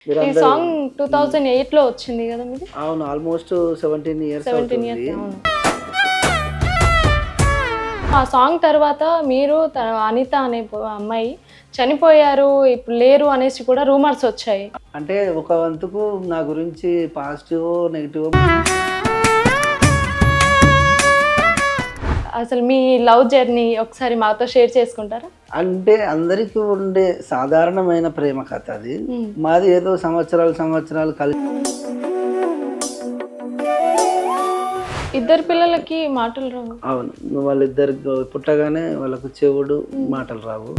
ఈ సాంగ్ 2008 లో వచ్చింది కదా మీది? అవును, ఆల్మోస్ట్ 17 ఇయర్స్ 17 అవుతుంది. ఇయర్స్. అవును. ఆ సాంగ్ తర్వాత మీరు అనిత అనే అమ్మాయి చనిపోయారు, ఇప్పుడు లేరు అనేసి కూడా రూమర్స్ వచ్చాయి. అంటే ఒక వంతుకు నా గురించి పాజిటివ్ నెగిటివ్. అసలు మీ లవ్ జర్నీ ఒకసారి మాతో షేర్ చేసుకుంటారా? అంటే అందరికీ ఉండే సాధారణమైన ప్రేమ కథ అది. మాది ఏదో సంవత్సరాలు కలిసి. ఇద్దరు పిల్లలకి మాటలు రావు. అవును, వాళ్ళిద్దరు పుట్టగానే వాళ్ళకు చెవుడు మాటలు రావు.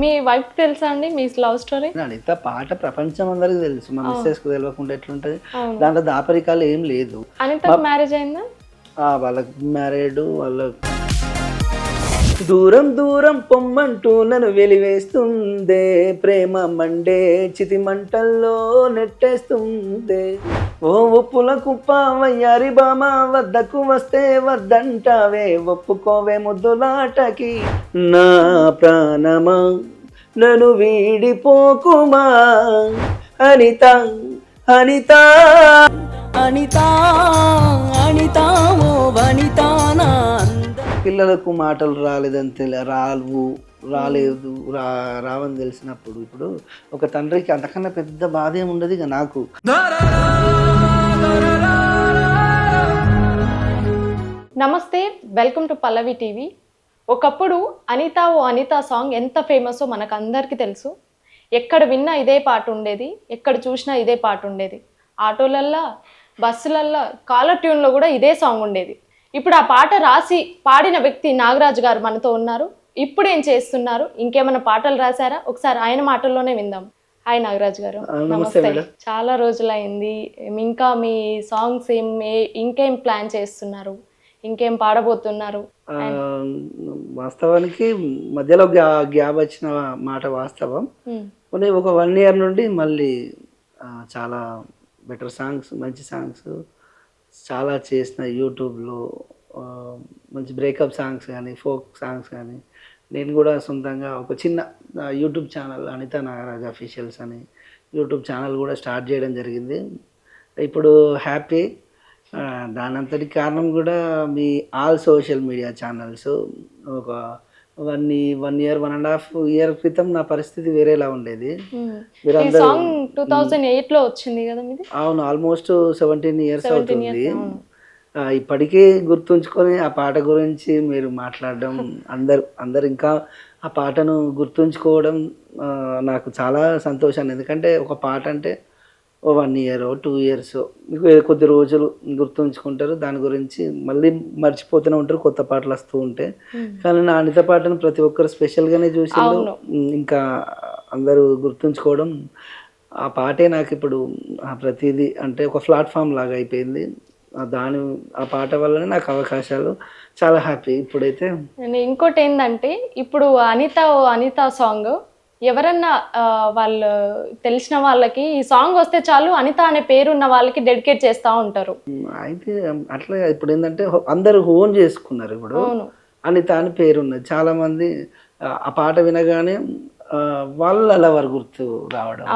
మీ వైఫ్ తెలుసా అండి మీ లవ్ స్టోరీ? అనిత పాట ప్రపంచం అందరికి తెలుసు, మా మిస్సెస్కు తెలియకుండా ఎట్లుంటది. అవును. దాంట్లో దాపరికాలు ఏం లేదు. అనితకు మ్యారేజ్ అయిందా? వాళ్ళకి మ్యారేడ్. వాళ్ళ దూరం దూరం పొమ్మంటూ నన్ను వెలివేస్తుందే, ప్రేమ మండే చితి మంటల్లో నెట్టేస్తుందే. ఓ ఒప్పుల కుప్ప వయ్యారి బామ, వద్దకు వస్తే వద్దంటావే, ఒప్పుకోవే ముద్దులాటకి నా ప్రాణమా, నన్ను వీడిపోకుమా అనిత అనిత అనిత అనిత ఓ వనిత. పిల్లలకు మాటలు రాలేదని రావని తెలిసినప్పుడు ఇప్పుడు ఒక తండ్రికి అంతకన్నా పెద్ద బాధ ఏమి ఉండదు ఇక నాకు. నమస్తే, వెల్కమ్ టు పల్లవి టీవీ. ఒకప్పుడు అనిత ఓ అనిత సాంగ్ ఎంత ఫేమసో మనకు అందరికీ తెలుసు. ఎక్కడ విన్నా ఇదే పాట ఉండేది, ఎక్కడ చూసినా ఇదే పాట ఉండేది. ఆటోలల్లో, బస్సులల్లో, కాలర్ ట్యూన్లో కూడా ఇదే సాంగ్ ఉండేది. ఇప్పుడు ఆ పాట రాసి పాడిన వ్యక్తి నాగరాజు గారు మనతో ఉన్నారు. ఇప్పుడు ఏం చేస్తున్నారు, ఇంకేమైనా పాటలు రాశారా? ఒకసారి ఆయన మాటల్లోనే విందాం. హాయ్ నాగరాజు గారు. నమస్తే. చాలా రోజులైంది. ఇంకా మీ సాంగ్స్ ఇంకేం ప్లాన్ చేస్తున్నారు, ఇంకేం పాడబోతున్నారు? వాస్తవానికి మధ్యలో గ్యాప్ వచ్చిన మాట వాస్తవం. ఒక 1 year నుండి మళ్ళీ చాలా బెటర్ సాంగ్స్, మంచి సాంగ్స్ చాలా చేసిన. యూట్యూబ్లో మంచి బ్రేకప్ సాంగ్స్ కానీ, ఫోక్ సాంగ్స్ కానీ, నేను కూడా సొంతంగా ఒక చిన్న YouTube channel Anitha Nagaraj officials అని యూట్యూబ్ ఛానల్ కూడా స్టార్ట్ చేయడం జరిగింది. ఇప్పుడు హ్యాపీ. దానంతటి కారణం కూడా మీ ఆల్ సోషల్ మీడియా ఛానల్స్. ఒక 1 year 1.5 year క్రితం నా పరిస్థితి వేరేలా ఉండేది. మీరందరూ 2008 లో వచ్చింది కదా మీది? అవును, ఆల్మోస్ట్ 17 ఇయర్స్ అవుతుంది. ఇప్పటికీ గుర్తుంచుకొని ఆ పాట గురించి మీరు మాట్లాడడం, అందరు ఇంకా ఆ పాటను గుర్తుంచుకోవడం నాకు చాలా సంతోషాన్ని. ఎందుకంటే ఒక పాట అంటే 1 year 2 years కొద్ది రోజులు గుర్తుంచుకుంటారు, దాని గురించి మళ్ళీ మర్చిపోతూనే ఉంటారు, కొత్త పాటలు వస్తూ ఉంటాయి. కానీ నా అనిత పాటను ప్రతి ఒక్కరు స్పెషల్గానే చూసిండు, ఇంకా అందరూ గుర్తుంచుకోవడం. ఆ పాటే నాకు ఇప్పుడు ప్రతిదీ అంటే ఒక ప్లాట్ఫామ్ లాగా అయిపోయింది. ఆ పాట వల్లనే నాకు అవకాశాలు. చాలా హ్యాపీ ఇప్పుడైతే. ఇంకోటి ఏంటంటే ఇప్పుడు అనిత సాంగ్ ఎవరన్నా వాళ్ళు తెలిసిన వాళ్ళకి ఈ సాంగ్ వస్తే చాలు అనిత అనే పేరున్న వాళ్ళకి డెడికేట్ చేస్తూ ఉంటారు. అయితే అట్లా ఇప్పుడు ఏంటంటే అందరూ ఓన్ చేసుకున్నారు. ఇప్పుడు అనిత అని పేరున్నది. చాలామంది ఆ పాట వినగానే వాళ్ళ లవర్ గుర్తు రావడం,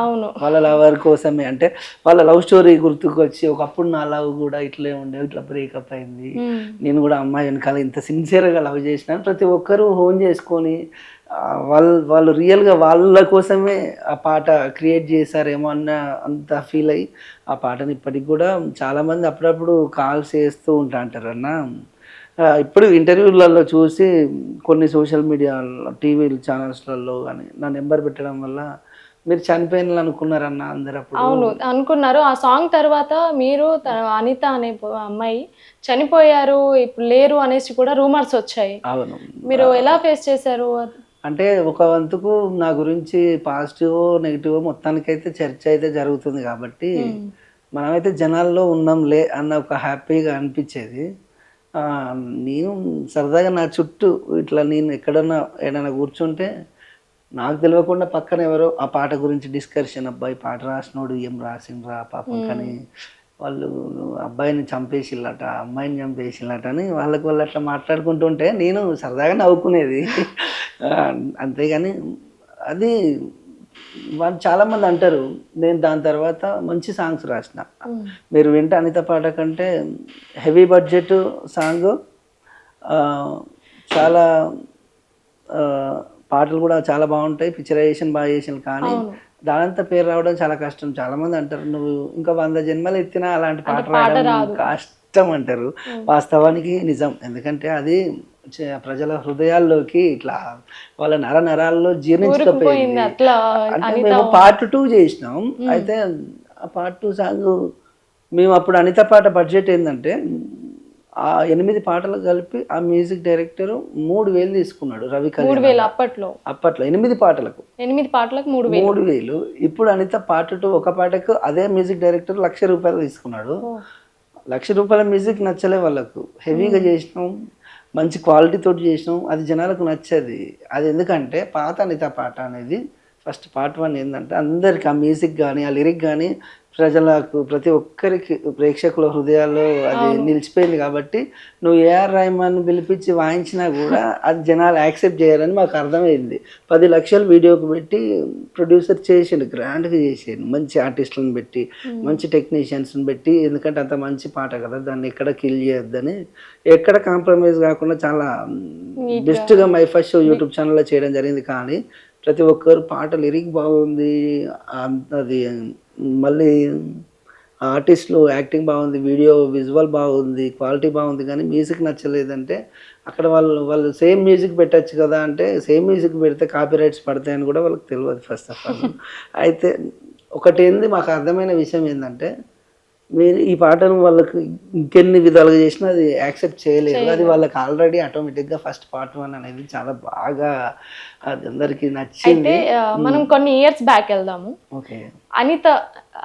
వాళ్ళ లవర్ కోసమే, అంటే వాళ్ళ లవ్ స్టోరీ గుర్తుకొచ్చి ఒకప్పుడు నా లవ్ కూడా ఇట్లే ఉండే, ఇట్లా బ్రేకప్ అయింది, నేను కూడా అమ్మాయి వెనకాల ఇంత సిన్సియర్గా లవ్ చేసిన ప్రతి ఒక్కరూ హోన్ చేసుకొని వాళ్ళు రియల్గా వాళ్ళ కోసమే ఆ పాట క్రియేట్ చేశారేమో అంత ఫీల్ అయ్యి ఆ పాటని ఇప్పటికి కూడా చాలామంది అప్పుడప్పుడు కాల్స్ చేస్తూ ఉంటారు అన్న. ఇప్పుడు ఇంటర్వ్యూలలో చూసి కొన్ని సోషల్ మీడియా టీవీ ఛానల్స్లలో కానీ నా నెంబర్ పెట్టడం వల్ల మీరు చనిపోయిన అనుకున్నారన్న అందరు అప్పుడు. అవును అనుకున్నారు. ఆ సాంగ్ తర్వాత మీరు అనిత అనే అమ్మాయి చనిపోయారు, ఇప్పుడు లేరు అనేసి కూడా రూమర్స్ వచ్చాయి. అవును, మీరు ఎలా ఫేస్ చేశారు? అంటే ఒక వంతుకు నా గురించి పాజిటివ్ నెగిటివ్ మొత్తానికైతే చర్చ అయితే జరుగుతుంది కాబట్టి మనమైతే జనాల్లో ఉన్నాంలే అన్న ఒక హ్యాపీగా అనిపించేది. నేను సరదాగా నా చుట్టూ ఇట్లా నేను ఏదైనా కూర్చుంటే నాకు తెలియకుండా పక్కన ఎవరో ఆ పాట గురించి డిస్కషన్, అబ్బాయి పాట రాసినోడు ఏం రాసిండ్రా పాపం, కానీ వాళ్ళు అబ్బాయిని చంపేసిల్లట, అమ్మాయిని చంపేసిల్లట అని వాళ్ళు అట్లా మాట్లాడుకుంటుంటే నేను సరదాగా నవ్వుకునేది. అంతేగాని అది వాళ్ళు చాలామంది అంటారు నేను దాని తర్వాత మంచి సాంగ్స్ రాసిన. మీరు వింటే అనిత పాట కంటే హెవీ బడ్జెట్ సాంగ్, చాలా పాటలు కూడా చాలా బాగుంటాయి, పిక్చరైజేషన్ బాగా చేసాను. కానీ దానంతా పేరు రావడం చాలా కష్టం. చాలామంది అంటారు నువ్వు ఇంకా 100 జన్మలు ఎత్తినా అలాంటి పాట రావడం కష్టం అంటారు. వాస్తవానికి నిజం. ఎందుకంటే అది ప్రజల హృదయాల్లోకి ఇట్లా వాళ్ళ నరాల్లో జీర్ణించకపోయింది. అంటే మేము పార్ట్ 2 చేసినాం. అయితే ఆ పార్ట్ 2 సాంగ్ మేము అప్పుడు అనిత పాట బడ్జెట్ ఏంటంటే ఆ 8 పాటలు కలిపి ఆ మ్యూజిక్ డైరెక్టర్ 3,000 తీసుకున్నాడు. రవి కళ్యాణ్ అప్పట్లో 8 పాటలకు 3,000. ఇప్పుడు అనిత పార్ట్ 2 ఒక పాటకు అదే మ్యూజిక్ డైరెక్టర్ ₹1,00,000 తీసుకున్నాడు. ₹1,00,000 మ్యూజిక్ నచ్చలే వాళ్ళకు. హెవీగా చేసినాం, మంచి క్వాలిటీ తోటి చేసినాం, అది జనాలకు నచ్చది. అది ఎందుకంటే పాత అనిత పాట అనేది ఫస్ట్ పార్ట్ 1 ఏంటంటే అందరికి ఆ మ్యూజిక్ కానీ ఆ లిరిక్ కానీ ప్రజలకు ప్రతి ఒక్కరికి ప్రేక్షకుల హృదయాల్లో అది నిలిచిపోయింది. కాబట్టి నువ్వు ఏఆర్ రెహమాన్ పిలిపించి వాయించినా కూడా అది జనాలు యాక్సెప్ట్ చేయాలని మాకు అర్థమైంది. 10 లక్షలు వీడియోకి పెట్టి ప్రొడ్యూసర్ చేసిండు, గ్రాండ్గా చేసాడు. మంచి ఆర్టిస్టులను పెట్టి మంచి టెక్నీషియన్స్ని పెట్టి, ఎందుకంటే అంత మంచి పాట కదా, దాన్ని ఎక్కడ కిల్ చేయొద్దని ఎక్కడ కాంప్రమైజ్ కాకుండా చాలా బెస్ట్గా మై ఫస్ట్ షో యూట్యూబ్ ఛానల్లో చేయడం జరిగింది. కానీ ప్రతి ఒక్కరు పాట లిరిక్ బాగుంది, అది మళ్ళీ ఆర్టిస్టులు యాక్టింగ్ బాగుంది, వీడియో విజువల్ బాగుంది, క్వాలిటీ బాగుంది, కానీ మ్యూజిక్ నచ్చలేదంటే అక్కడ వాళ్ళు సేమ్ మ్యూజిక్ పెట్టచ్చు కదా అంటే సేమ్ మ్యూజిక్ పెడితే కాపీరైట్స్ పడతాయని కూడా వాళ్ళకి తెలియదు ఫస్ట్ ఆఫ్ ఆల్. అయితే ఒకటి ఏంది మాకు అర్థమైన విషయం ఏంటంటే మీరు ఈ పాటను వాళ్ళకి ఇంకెన్ని విధాలుగా చేసినా అది యాక్సెప్ట్ చేయలేదు. అది వాళ్ళకి ఆల్రెడీ ఆటోమేటిక్గా ఫస్ట్ పార్ట్ 1 అనేది చాలా బాగా అది అందరికి నచ్చింది. మనం కొన్ని ఇయర్స్ బ్యాక్ వెళ్దాము. ఓకే, అనిత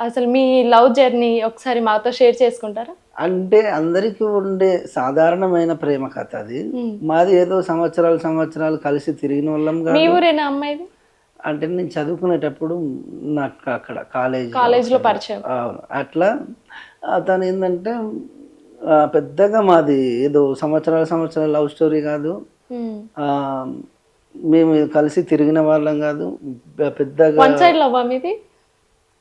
అసలు మీ లవ్ జర్నీ ఒకసారి మాతో షేర్ చేసుకుంటారా? అంటే అందరికీ ఉండే సాధారణమైన ప్రేమ కథ అది. మాది ఏదో సంవత్సరాలు కలిసి తిరిగిన వాళ్ళం. మీ ఊరేనా అమ్మాయిది? అంటే నేను చదువుకునేటప్పుడు నాకు అక్కడ కాలేజ్లో పరిచయం. అట్లా తను ఏంటంటే పెద్దగా మాది ఏదో సంవత్సరాల లవ్ స్టోరీ కాదు, మేము కలిసి తిరిగిన వాళ్ళం కాదు. పెద్దగా వన్ సైడ్ లవ్ మీది?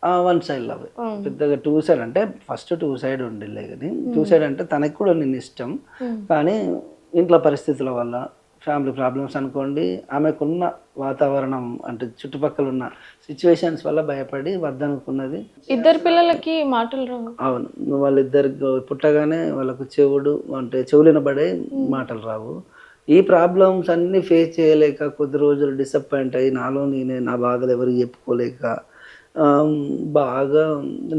1 సైడ్ లవ్. పెద్దగా 2 సైడ్ అంటే ఫస్ట్ 2 సైడ్ ఉండిలే, కానీ 2 సైడ్ అంటే తనకు కూడా నేను ఇష్టం, కానీ ఇంట్లో పరిస్థితుల వల్ల ఫ్యామిలీ ప్రాబ్లమ్స్ అనుకోండి, ఆమెకున్న వాతావరణం అంటే చుట్టుపక్కల ఉన్న సిచ్యువేషన్స్ వల్ల భయపడి వద్దనుకున్నది. ఇద్దరు పిల్లలకి మాటలు రావు. అవును, వాళ్ళిద్దరికి పుట్టగానే వాళ్ళకు చెవులినబడే మాటలు రావు. ఈ ప్రాబ్లమ్స్ అన్నీ ఫేస్ చేయలేక కొద్ది రోజులు డిసప్పాయింట్ అయ్యి నాలో నేనే నా బాధలు ఎవరికి చెప్పుకోలేక బాగా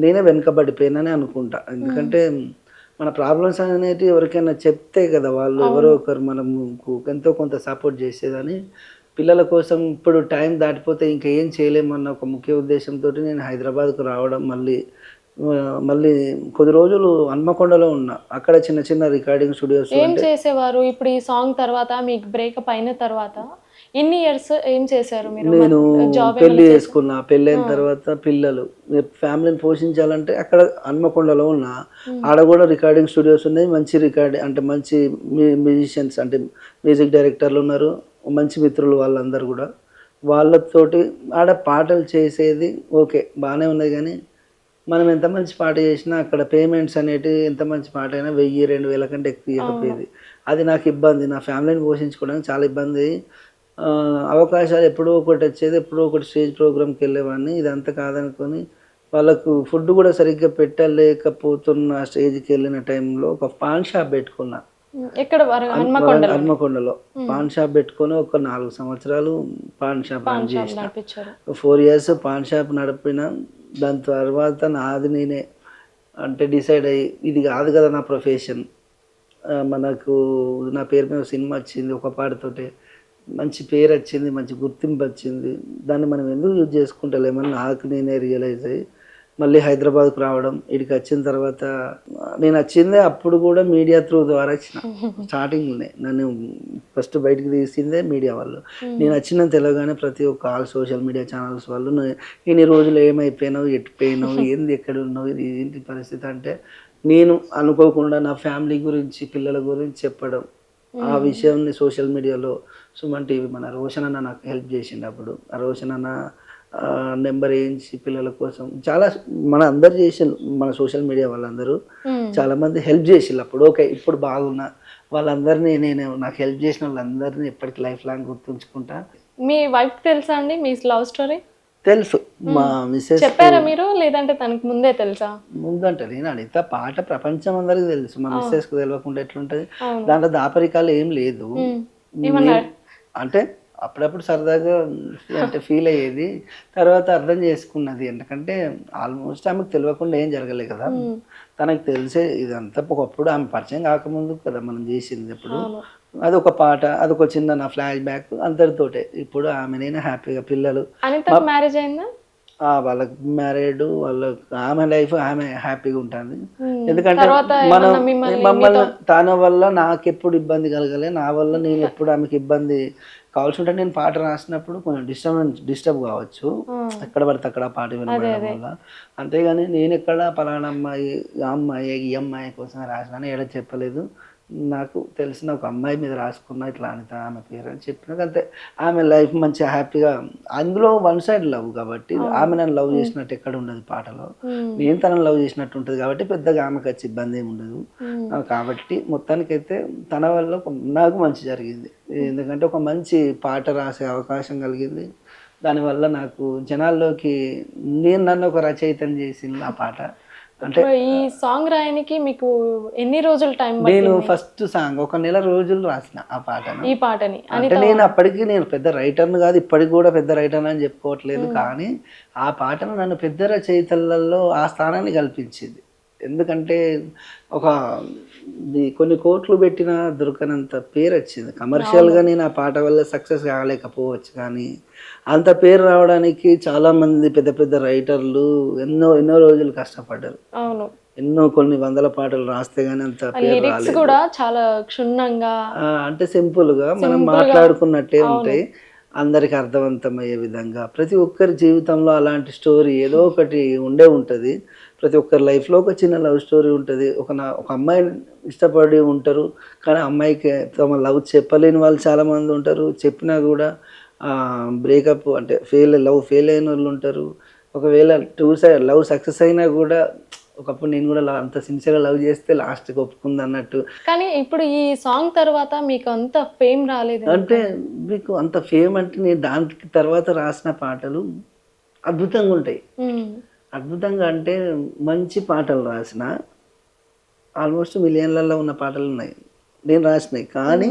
నేనే వెనుకబడిపోయినని అనుకుంటా. ఎందుకంటే మన ప్రాబ్లమ్స్ అనేవి ఎవరికైనా చెప్తే కదా వాళ్ళు ఎవరో ఒకరు మనకు ఎంతో కొంత సపోర్ట్ చేసేదని. పిల్లల కోసం ఇప్పుడు టైం దాటిపోతే ఇంకా ఏం చేయలేమన్న ఒక ముఖ్య ఉద్దేశంతో నేను హైదరాబాద్కు రావడం, మళ్ళీ కొద్ది రోజులు హన్మకొండలో ఉన్నా. అక్కడ చిన్న రికార్డింగ్ స్టూడియోస్. ఏం చేసేవారు ఇప్పుడు ఈ సాంగ్ తర్వాత, మీకు బ్రేకప్ అయిన తర్వాత ఇన్ని ఇయర్స్ ఏం చేశారు మీరు? నేను పెళ్లి చేసుకున్నా, పెళ్ళైన తర్వాత పిల్లలు, ఫ్యామిలీని పోషించాలంటే అక్కడ హన్మకొండలో ఉన్నా. ఆడ కూడా రికార్డింగ్ స్టూడియోస్ ఉన్నాయి, మంచి అంటే మంచి మ్యూజిషియన్స్ అంటే మ్యూజిక్ డైరెక్టర్లు ఉన్నారు, మంచి మిత్రులు వాళ్ళందరూ కూడా. వాళ్ళతోటి ఆడ పాటలు చేసేది ఓకే బాగానే ఉన్నది, కానీ మనం ఎంత మంచి పాట చేసినా అక్కడ పేమెంట్స్ అనేటివి ఎంత మంచి పాట అయినా 1,000-2,000 కంటే ఎక్కువ ఇవ్వకపోయేది. అది నాకు ఇబ్బంది, నా ఫ్యామిలీని పోషించుకోవడానికి చాలా ఇబ్బంది. అవకాశాలు ఎప్పుడో ఒకటి వచ్చేది, ఎప్పుడో ఒకటి స్టేజ్ ప్రోగ్రామ్కి వెళ్ళేవాడిని. ఇదంతా కాదనుకొని వాళ్ళకు ఫుడ్ కూడా సరిగ్గా పెట్టలేకపోతున్న స్టేజ్కి వెళ్ళిన టైంలో ఒక పాన్ షాప్ పెట్టుకున్నా. ఇక్కడ హన్మకొండలో పాన్ షాప్ పెట్టుకొని ఒక 4 సంవత్సరాలు పాన్ షాప్ రన్ చేసిన. 4 years పాన్ షాప్ నడిపిన. దాని తర్వాత నాది నేనే అంటే డిసైడ్ అయ్యి ఇది కాదు కదా నా ప్రొఫెషన్, మనకు నా పేరు మీద సినిమా వచ్చింది, ఒక పాటతోటే మంచి పేరు వచ్చింది, మంచి గుర్తింపు వచ్చింది, దాన్ని మనం ఎందుకు యూజ్ చేసుకుంటలేమని నాకు నేనే రియలైజ్ అయ్యి మళ్ళీ హైదరాబాద్కు రావడం. ఇక్కడికి వచ్చిన తర్వాత నేను వచ్చిందే అప్పుడు కూడా మీడియా త్రూ ద్వారా వచ్చిన. స్టార్టింగ్లోనే నన్ను ఫస్ట్ బయటకు తీసిందే మీడియా వాళ్ళు. నేను వచ్చిన తెలవగానే ప్రతి ఒక్క ఆల్ సోషల్ మీడియా ఛానల్స్ వాళ్ళు ఇన్ని రోజులు ఏమైపోయినావు, ఎట్టిపోయినావు, ఏంది, ఎక్కడ ఉన్నావు, ఇది ఏంటి పరిస్థితి అంటే నేను అనుకోకుండా నా ఫ్యామిలీ గురించి పిల్లల గురించి చెప్పడం, ఆ విషయాన్ని సోషల్ మీడియాలో సుమన్ టీవీ మన రోషన్ అన్న నాకు హెల్ప్ చేసిండు అప్పుడు. ఆ రోషన్ అన్న నెంబర్ వేయించి పిల్లల కోసం చాలా మన అందరు చేసిండు, మన సోషల్ మీడియా వాళ్ళందరూ చాలామంది హెల్ప్ చేసిండు అప్పుడు. ఓకే, ఇప్పుడు బాగున్నా వాళ్ళందరినీ నేను నాకు హెల్ప్ చేసిన వాళ్ళందరినీ ఎప్పటికీ లైఫ్ లాంగ్ గుర్తుంచుకుంటా. మీ వైఫ్ తెలుసా అండి మీ లవ్ స్టోరీ? తెలుసు. మా మిస్సెస్ చెప్పారా మీరు, లేదంటే తనకు ముందే తెలుసా? ముందంటే నేను అనిత పాట ప్రపంచం అందరికి తెలుసు, మా మిస్సెస్ కు తెలియకుండా ఎట్లుంటది. దాంట్లో దాపరికాలు ఏం లేదు. అంటే అప్పుడప్పుడు సరదాగా అంటే ఫీల్ అయ్యేది, తర్వాత అర్థం చేసుకున్నది. ఎందుకంటే ఆల్మోస్ట్ ఆమెకు తెలియకుండా ఏం జరగలేదు కదా, తనకు తెలిసే ఇదంతా. ఒకప్పుడు ఆమె పరిచయం కాకముందు కదా మనం చేసింది. ఇప్పుడు అదొక పాట, అదొక చిన్న నా ఫ్లాష్ బ్యాక్, అంతటితోటే. ఇప్పుడు ఆమె నేను హ్యాపీగా పిల్లలు. మ్యారేజ్ అయిందా? వాళ్ళకి మ్యారేడ్, వాళ్ళకి ఆమె లైఫ్ ఆమె హ్యాపీగా ఉంటుంది. ఎందుకంటే మనం మమ్మల్ని తన వల్ల నాకు ఎప్పుడు ఇబ్బంది కలగలే, నా వల్ల నేను ఎప్పుడు ఆమెకి ఇబ్బంది కావాల్సి ఉంటే నేను పాట రాసినప్పుడు కొంచెం డిస్టర్బ్ కావచ్చు, ఎక్కడ పడితే అక్కడ పాట వినబడడం వల్ల. అంతేగాని నేను ఎక్కడ పలానా అమ్మాయి ఆ అమ్మాయి ఈ అమ్మాయి కోసం రాసినా ఏడ చెప్పలేదు. నాకు తెలిసిన ఒక అమ్మాయి మీద రాసుకున్నా ఇట్లా అనిత ఆమె పేరు అని చెప్పినాక అంతే. ఆమె లైఫ్ మంచిగా హ్యాపీగా, అందులో వన్ సైడ్ లవ్ కాబట్టి ఆమె నన్ను లవ్ చేసినట్టు ఎక్కడ ఉండదు పాటలో, నేను తనను లవ్ చేసినట్టు ఉంటుంది కాబట్టి పెద్దగా ఆమెకు వచ్చి ఇబ్బంది ఏమి ఉండదు. కాబట్టి మొత్తానికైతే తన వల్ల నాకు మంచి జరిగింది. ఎందుకంటే ఒక మంచి పాట రాసే అవకాశం కలిగింది. దానివల్ల నాకు జనాల్లోకి నన్ను ఒక రచయితని చేసింది ఆ పాట. అంటే ఈ సాంగ్ రాయడానికి మీకు ఎన్ని రోజులు టైం? నేను ఫస్ట్ సాంగ్ 1 నెల రోజులు రాసిన ఆ పాటని. ఈ పాటని అంటే నేను పెద్ద రైటర్ను కాదు, ఇప్పటికి కూడా పెద్ద రైటర్ అని చెప్పుకోవట్లేదు, కానీ ఆ పాటను నన్ను పెద్ద రచయితలలో ఆ స్థానాన్ని కల్పించింది. ఎందుకంటే ఒక కొన్ని కోట్లు పెట్టినా దొరకనంత పేరు వచ్చింది. కమర్షియల్గా నేను ఆ పాట వల్ల సక్సెస్ కాలేకపోవచ్చు, కానీ అంత పేరు రావడానికి చాలామంది పెద్ద పెద్ద రైటర్లు ఎన్నో రోజులు కష్టపడ్డారు. కొన్ని వందల పాటలు రాస్తే గానీ అంత పేరు రాలేదు. కూడా చాలా క్షుణ్ణంగా, అంటే సింపుల్గా మనం మాట్లాడుకున్నట్టే ఉంటాయి, అందరికి అర్థవంతమయ్యే విధంగా. ప్రతి ఒక్కరి జీవితంలో అలాంటి స్టోరీ ఏదో ఒకటి ఉంటుంది. ప్రతి ఒక్కరి లైఫ్లో ఒక చిన్న లవ్ స్టోరీ ఉంటుంది. ఒక అమ్మాయిని ఇష్టపడి ఉంటారు, కానీ అమ్మాయికి తమ లవ్ చెప్పలేని వాళ్ళు చాలామంది ఉంటారు. చెప్పినా కూడా బ్రేకప్ అంటే లవ్ ఫెయిల్ అయిన వాళ్ళు ఉంటారు. ఒకవేళ లవ్ సక్సెస్ అయినా కూడా ఒకప్పుడు నేను కూడా అంత సిన్సియర్గా లవ్ చేస్తే లాస్ట్కి ఒప్పుకుంది అన్నట్టు. కానీ ఇప్పుడు ఈ సాంగ్ తర్వాత మీకు అంత ఫేమ్ రాలేదు. అంటే మీకు అంత ఫేమ్ అంటే నేను దానికి తర్వాత రాసిన పాటలు అద్భుతంగా ఉంటాయి. అద్భుతంగా అంటే మంచి పాటలు రాసిన ఆల్మోస్ట్ మిలియన్లలో ఉన్న పాటలు ఉన్నాయి నేను రాసినాయి. కానీ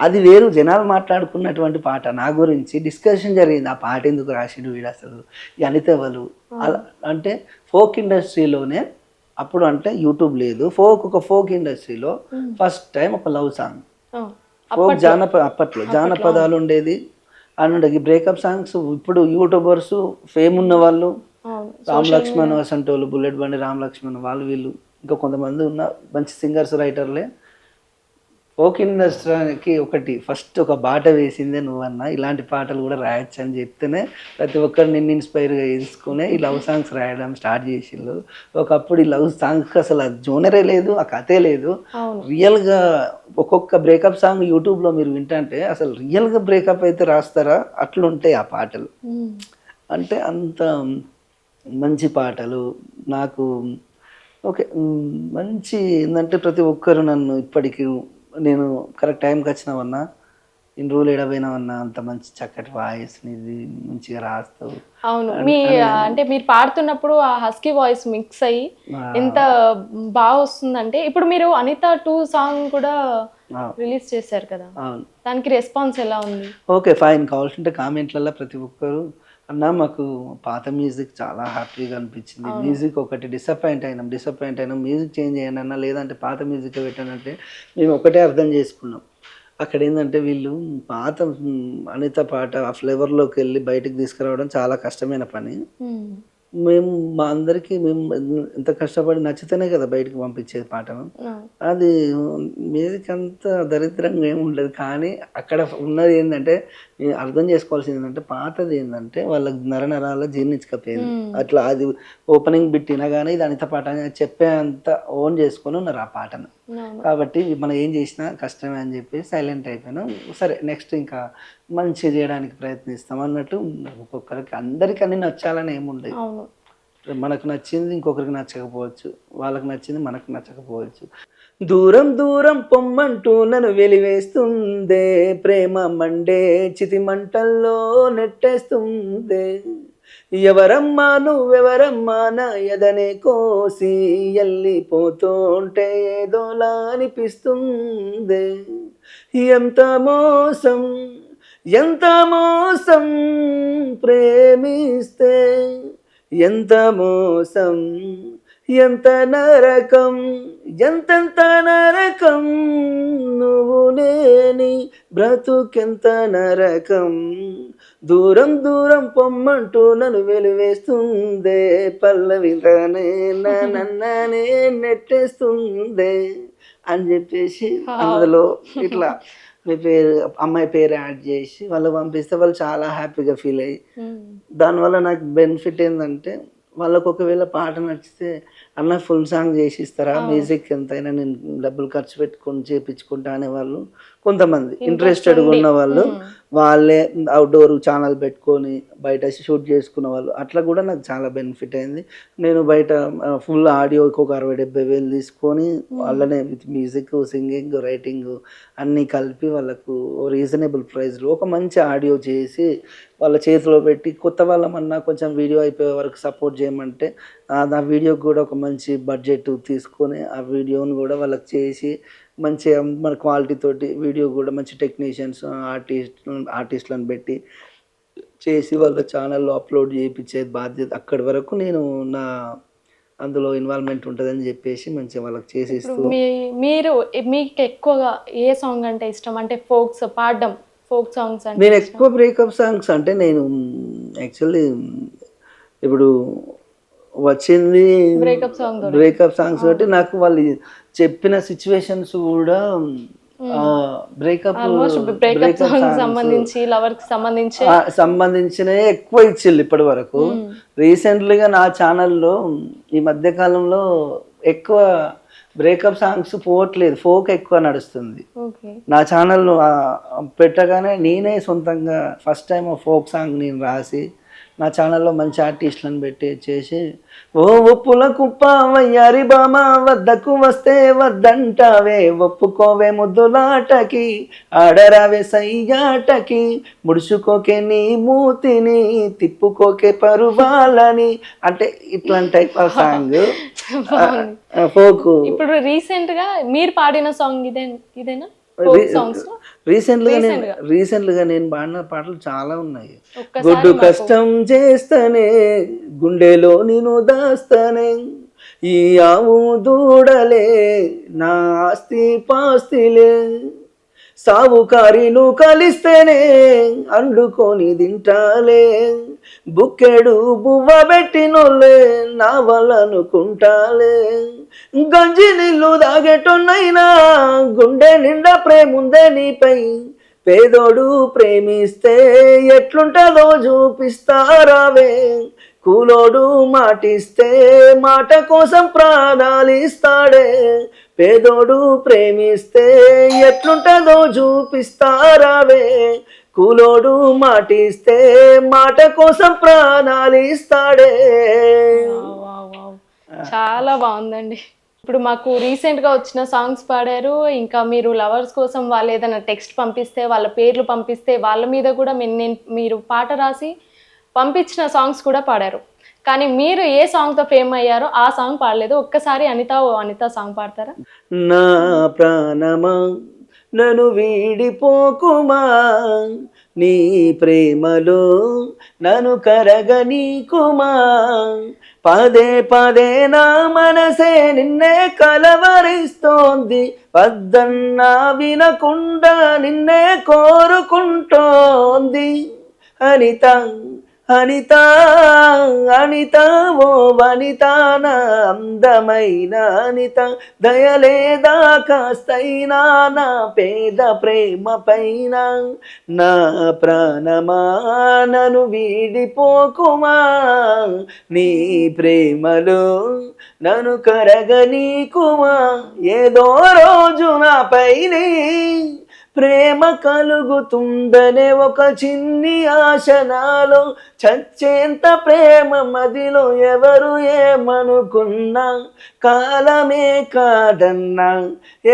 అది వేరు, జనాలు మాట్లాడుకున్నటువంటి పాట, నా గురించి డిస్కషన్ జరిగింది. ఆ పాట ఎందుకు రాసిండు వీడు, అసలు ఈ అనిత ఎవరు అలా. అంటే ఫోక్ ఇండస్ట్రీలోనే అప్పుడు, అంటే యూట్యూబ్ లేదు, ఫోక్ ఇండస్ట్రీలో ఫస్ట్ టైం ఒక లవ్ సాంగ్, ఫోక్ అప్పట్లో జానపదాలు ఉండేది అని బ్రేకప్ సాంగ్స్. ఇప్పుడు యూట్యూబర్స్ ఫేమ్ ఉన్న వాళ్ళు రామ్ లక్ష్మణ్ వసంటోళ్ళు, బుల్లెట్ బండి రామ్ లక్ష్మణ్ వాళ్ళు వీళ్ళు ఇంకా కొంతమంది ఉన్న మంచి సింగర్స్ రైటర్లే ఫోక్ ఇండస్ట్రీకి ఒకటి ఫస్ట్ ఒక బాట వేసిందే నువ్వన్నా, ఇలాంటి పాటలు కూడా రాయొచ్చు అని చెప్తేనే ప్రతి ఒక్కరు నిన్ను ఇన్స్పైర్గా చేసుకునే ఈ లవ్ సాంగ్స్ రాయడం స్టార్ట్ చేసిళ్ళు. ఒకప్పుడు ఈ లవ్ సాంగ్స్ అసలు ఆ జోనరే లేదు, ఆ కథే లేదు. రియల్గా ఒక్కొక్క బ్రేకప్ సాంగ్ యూట్యూబ్లో మీరు వింటే అసలు రియల్గా బ్రేకప్ అయితే రాస్తారా అట్లుంటాయి ఆ పాటలు. అంటే అంత మంచి పాటలు నాకు. ఓకే, మంచి ఏంటంటే ప్రతి ఒక్కరు నన్ను ఇప్పటికీ నేను కరెక్ట్ టైంకి వచ్చినావన్నా, ఇన్ని రోజులు ఎడపోయినావన్నా, అంత మంచి చక్కటి వాయిస్ నీది, మంచిగా రాస్తావు. అవును, అంటే మీరు పాడుతున్నప్పుడు ఆ హస్కీ వాయిస్ మిక్స్ అయ్యి ఎంత బాగా వస్తుందంటే. ఇప్పుడు మీరు అనిత 2 సాంగ్ కూడా రిలీజ్ చేశారు కదా, దానికి రెస్పాన్స్ ఎలా ఉంది? Okay, fine. కావాల్సింటే కామెంట్లలో ప్రతి ఒక్కరు అన్న మాకు పాత మ్యూజిక్ చాలా హ్యాపీగా అనిపించింది, మ్యూజిక్ ఒకటి డిసప్పాయింట్ అయినాం, మ్యూజిక్ చేంజ్ అయ్యాను అన్న, లేదంటే పాత మ్యూజిక్ పెట్టానంటే మేము ఒకటే అర్థం చేసుకున్నాం. అక్కడ ఏంటంటే వీళ్ళు పాత అనిత పాట ఆ ఫ్లేవర్లోకి వెళ్ళి బయటకు తీసుకురావడం చాలా కష్టమైన పని. మేము మా అందరికీ మేము ఎంత కష్టపడి నచ్చితేనే కదా బయటకు పంపించేది పాటను. అది మ్యూజిక్ అంత దరిద్రంగా ఏమి ఉండదు, కానీ అక్కడ ఉన్నది ఏంటంటే అర్థం చేసుకోవాల్సింది ఏంటంటే పాతది ఏంటంటే వాళ్ళకి నరనరాల జీర్ణించకపోయింది. అట్లా అది ఓపెనింగ్ బిట్ వినగానే ఇది అనిత పాట అని చెప్పే అంత ఓన్ చేసుకొని ఉన్నారు ఆ పాటను. కాబట్టి మనం ఏం చేసినా కష్టమే అని చెప్పి సైలెంట్ అయిపోయినాం. సరే నెక్స్ట్ ఇంకా మంచి చేయడానికి ప్రయత్నిస్తాం అన్నట్టు. ఒక్కొక్కరికి అందరికి అన్ని నచ్చాలని ఏముండదు. మనకు నచ్చింది ఇంకొకరికి నచ్చకపోవచ్చు, వాళ్ళకి నచ్చింది మనకు నచ్చకపోవచ్చు. దూరం దూరం పొమ్మంటూ నన్ను వెలివేస్తుందే, ప్రేమ మండే చితి మంటల్లో నెట్టేస్తుందే, ఎవరమ్మా నువ్వెవరమ్మా నా ఎదనే కోసి వెళ్ళిపోతుంటే ఏదోలా అనిపిస్తుందే, ఎంత మోసం ఎంత మోసం ప్రేమిస్తే, ఎంత మోసం ఎంత నరకం ఎంతెంత నరకం, నువ్వు లేని బ్రతుకెంత నరకం, దూరం దూరం పొమ్మంటూ నన్ను వెలివేస్తుందే, పల్లవితోనే నన్నే నెట్టేస్తుందే అని చెప్పేసి అందులో ఇట్లా మీ పేరు అమ్మాయి పేరు యాడ్ చేసి వాళ్ళు పంపిస్తే వాళ్ళు చాలా హ్యాపీగా ఫీల్ అయ్యి, దానివల్ల నాకు బెనిఫిట్ ఏంటంటే వాళ్ళకు ఒకవేళ పాట నచ్చితే అన్న ఫుల్ సాంగ్ చేసి ఇస్తారా, మ్యూజిక్ ఎంతైనా నేను డబ్బులు ఖర్చు పెట్టుకొని చేయించుకుంటా అనేవాళ్ళు కొంతమంది ఇంట్రెస్టెడ్గా ఉన్న వాళ్ళు వాళ్ళే అవుట్డోర్ ఛానల్ పెట్టుకొని బయట షూట్ చేసుకున్న వాళ్ళు, అట్లా కూడా నాకు చాలా బెనిఫిట్ అయింది. నేను బయట ఫుల్ ఆడియోకి ఒక 60,000-70,000 తీసుకొని వాళ్ళనే విత్ మ్యూజిక్ సింగింగ్ రైటింగ్ అన్నీ కలిపి వాళ్ళకు రీజనబుల్ ప్రైస్లో ఒక మంచి ఆడియో చేసి వాళ్ళ చేతిలో పెట్టి, కొత్త వాళ్ళమన్నా కొంచెం వీడియో అయిపోయే వరకు సపోర్ట్ చేయమంటే ఆ వీడియోకి కూడా ఒక మంచి బడ్జెట్ తీసుకొని ఆ వీడియోని కూడా వాళ్ళకి చేసి మంచిగా మన క్వాలిటీ తోటి వీడియో కూడా మంచి టెక్నీషియన్స్ ఆర్టిస్టులను పెట్టి చేసి వాళ్ళ ఛానల్లో అప్లోడ్ చేయించే బాధ్యత అక్కడి వరకు నేను నా అందులో ఇన్వాల్వ్మెంట్ ఉంటుందని చెప్పేసి మంచిగా వాళ్ళకి చేసిస్తూ. మీరు మీకు ఎక్కువగా ఏ సాంగ్ అంటే ఇష్టం? అంటే పాడడం ఫోక్ సాంగ్స్ అంటే నేను ఎక్కువ బ్రేకప్ సాంగ్స్ అంటే నేను యాక్చువల్లీ ఇప్పుడు వచ్చింది బ్రేకప్ సాంగ్స్ బట్టి నాకు వాళ్ళు చెప్పిన సిచ్యువేషన్స్ కూడా బ్రేకప్ సంబంధించినవి ఎక్కువ ఇచ్చిళ్ళు ఇప్పటి వరకు. రీసెంట్లీగా నా ఛానల్లో ఈ మధ్య కాలంలో ఎక్కువ బ్రేకప్ సాంగ్స్ పోవట్లేదు, ఫోక్ ఎక్కువ నడుస్తుంది. నా ఛానల్ పెట్టగానే నేనే సొంతంగా ఫస్ట్ టైం ఫోక్ సాంగ్ నేను రాసి నా ఛానల్లో మంచి ఆర్టిస్టులను పెట్టి చేసి, ఓ ఒప్పుల కుప్ప వయ్యారి బామ వద్దకు వస్తే వద్దంటావే, ఒప్పుకోవే ముద్దులాటకి ఆడరావే సయ్యాటకి, ముడుచుకోకే నీ మూతిని తిప్పుకోకే పరువాలని, అంటే ఇట్లాంటి టైప్ ఆఫ్ సాంగ్ ఫోక్. ఇప్పుడు రీసెంట్ గా మీరు పాడిన సాంగ్ ఇదేనా? రీసెంట్గా నేను పాడిన పాటలు చాలా ఉన్నాయి. గొడ్డు కష్టం చేస్తానే గుండెలో నేను దాస్తానే, ఈ ఆవు దూడలే నా ఆస్తి పాస్తిలే, సావుకారిను కలిస్తేనే అండుకొని తింటాలే, బుక్కెడు బువ్వ పెట్టినోళ్ళే నా వల్లనుకుంటాలే, గంజి నీళ్ళు దాగేటోన్నైనా గుండె నిండా ప్రేముందే నీపై, పేదోడు ప్రేమిస్తే ఎట్లుంటుందో చూపిస్తారావే, కూలోడు మాటిస్తే మాట కోసం ప్రాణాలిస్తాడే, పేదోడు ప్రేమిస్తే ఎట్లుంటుందో చూపిస్తారావే, కూలోడు మాటిస్తే మాట కోసం ప్రాణాలిస్తాడే. చాలా బాగుందండి. ఇప్పుడు మాకు రీసెంట్గా వచ్చిన సాంగ్స్ పాడారు, ఇంకా మీరు లవర్స్ కోసం వాళ్ళు ఏదైనా టెక్స్ట్ పంపిస్తే వాళ్ళ పేర్లు పంపిస్తే వాళ్ళ మీద కూడా మీరు పాట రాసి పంపించిన సాంగ్స్ కూడా పాడారు. కానీ మీరు ఏ సాంగ్తో ఫేమ్ అయ్యారో ఆ సాంగ్ పాడలేదు. ఒక్కసారి అనిత సాంగ్ పాడతారా? నా ప్రాణమా నన్ను వీడిపోకుమా, నీ ప్రేమలో నన్ను కరగనీకుమా, పదే పదే నా మనసే నిన్నే కలవరిస్తోంది, వద్దన్నా వినకుండా నిన్నే కోరుకుంటోంది, అనిత అనిత అనిత ఓ వనిత నా అందమైన అనిత దయలేదా కాస్తైనా నా పేద ప్రేమ పైన నా ప్రాణమా నన్ను వీడిపోకుమా నీ ప్రేమలో నన్ను కరగనీకుమా ఏదో రోజు నాపైనే ప్రేమ కలుగుతుందనే ఒక చిన్ని ఆశ నాలో చచ్చేంత ప్రేమ మదిలో ఎవరు ఏమనుకున్నా కాలమే కాదన్నా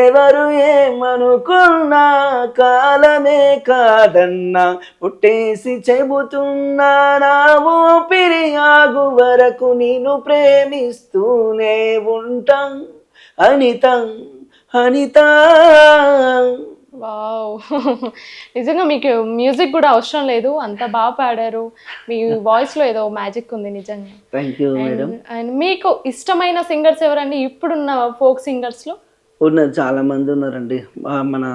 ఎవరు ఏమనుకున్నా కాలమే కాదన్నా పుట్టేసి చెబుతున్నా నా ఊపిరి ఆగు వరకు నేను ప్రేమిస్తూనే ఉంటా అనిత అనిత. వావ్! నిజంగా మీకు మ్యూజిక్ కూడా అవసరం లేదు, అంత బాగా పాడారు. మీ వాయిస్లో ఏదో మ్యాజిక్ ఉంది నిజంగా. Thank you madam. అండ్ మీకు ఇష్టమైన సింగర్స్ ఎవరండి ఇప్పుడున్న ఫోక్ సింగర్స్లో? ఉన్నారు, చాలా మంది ఉన్నారండి. మన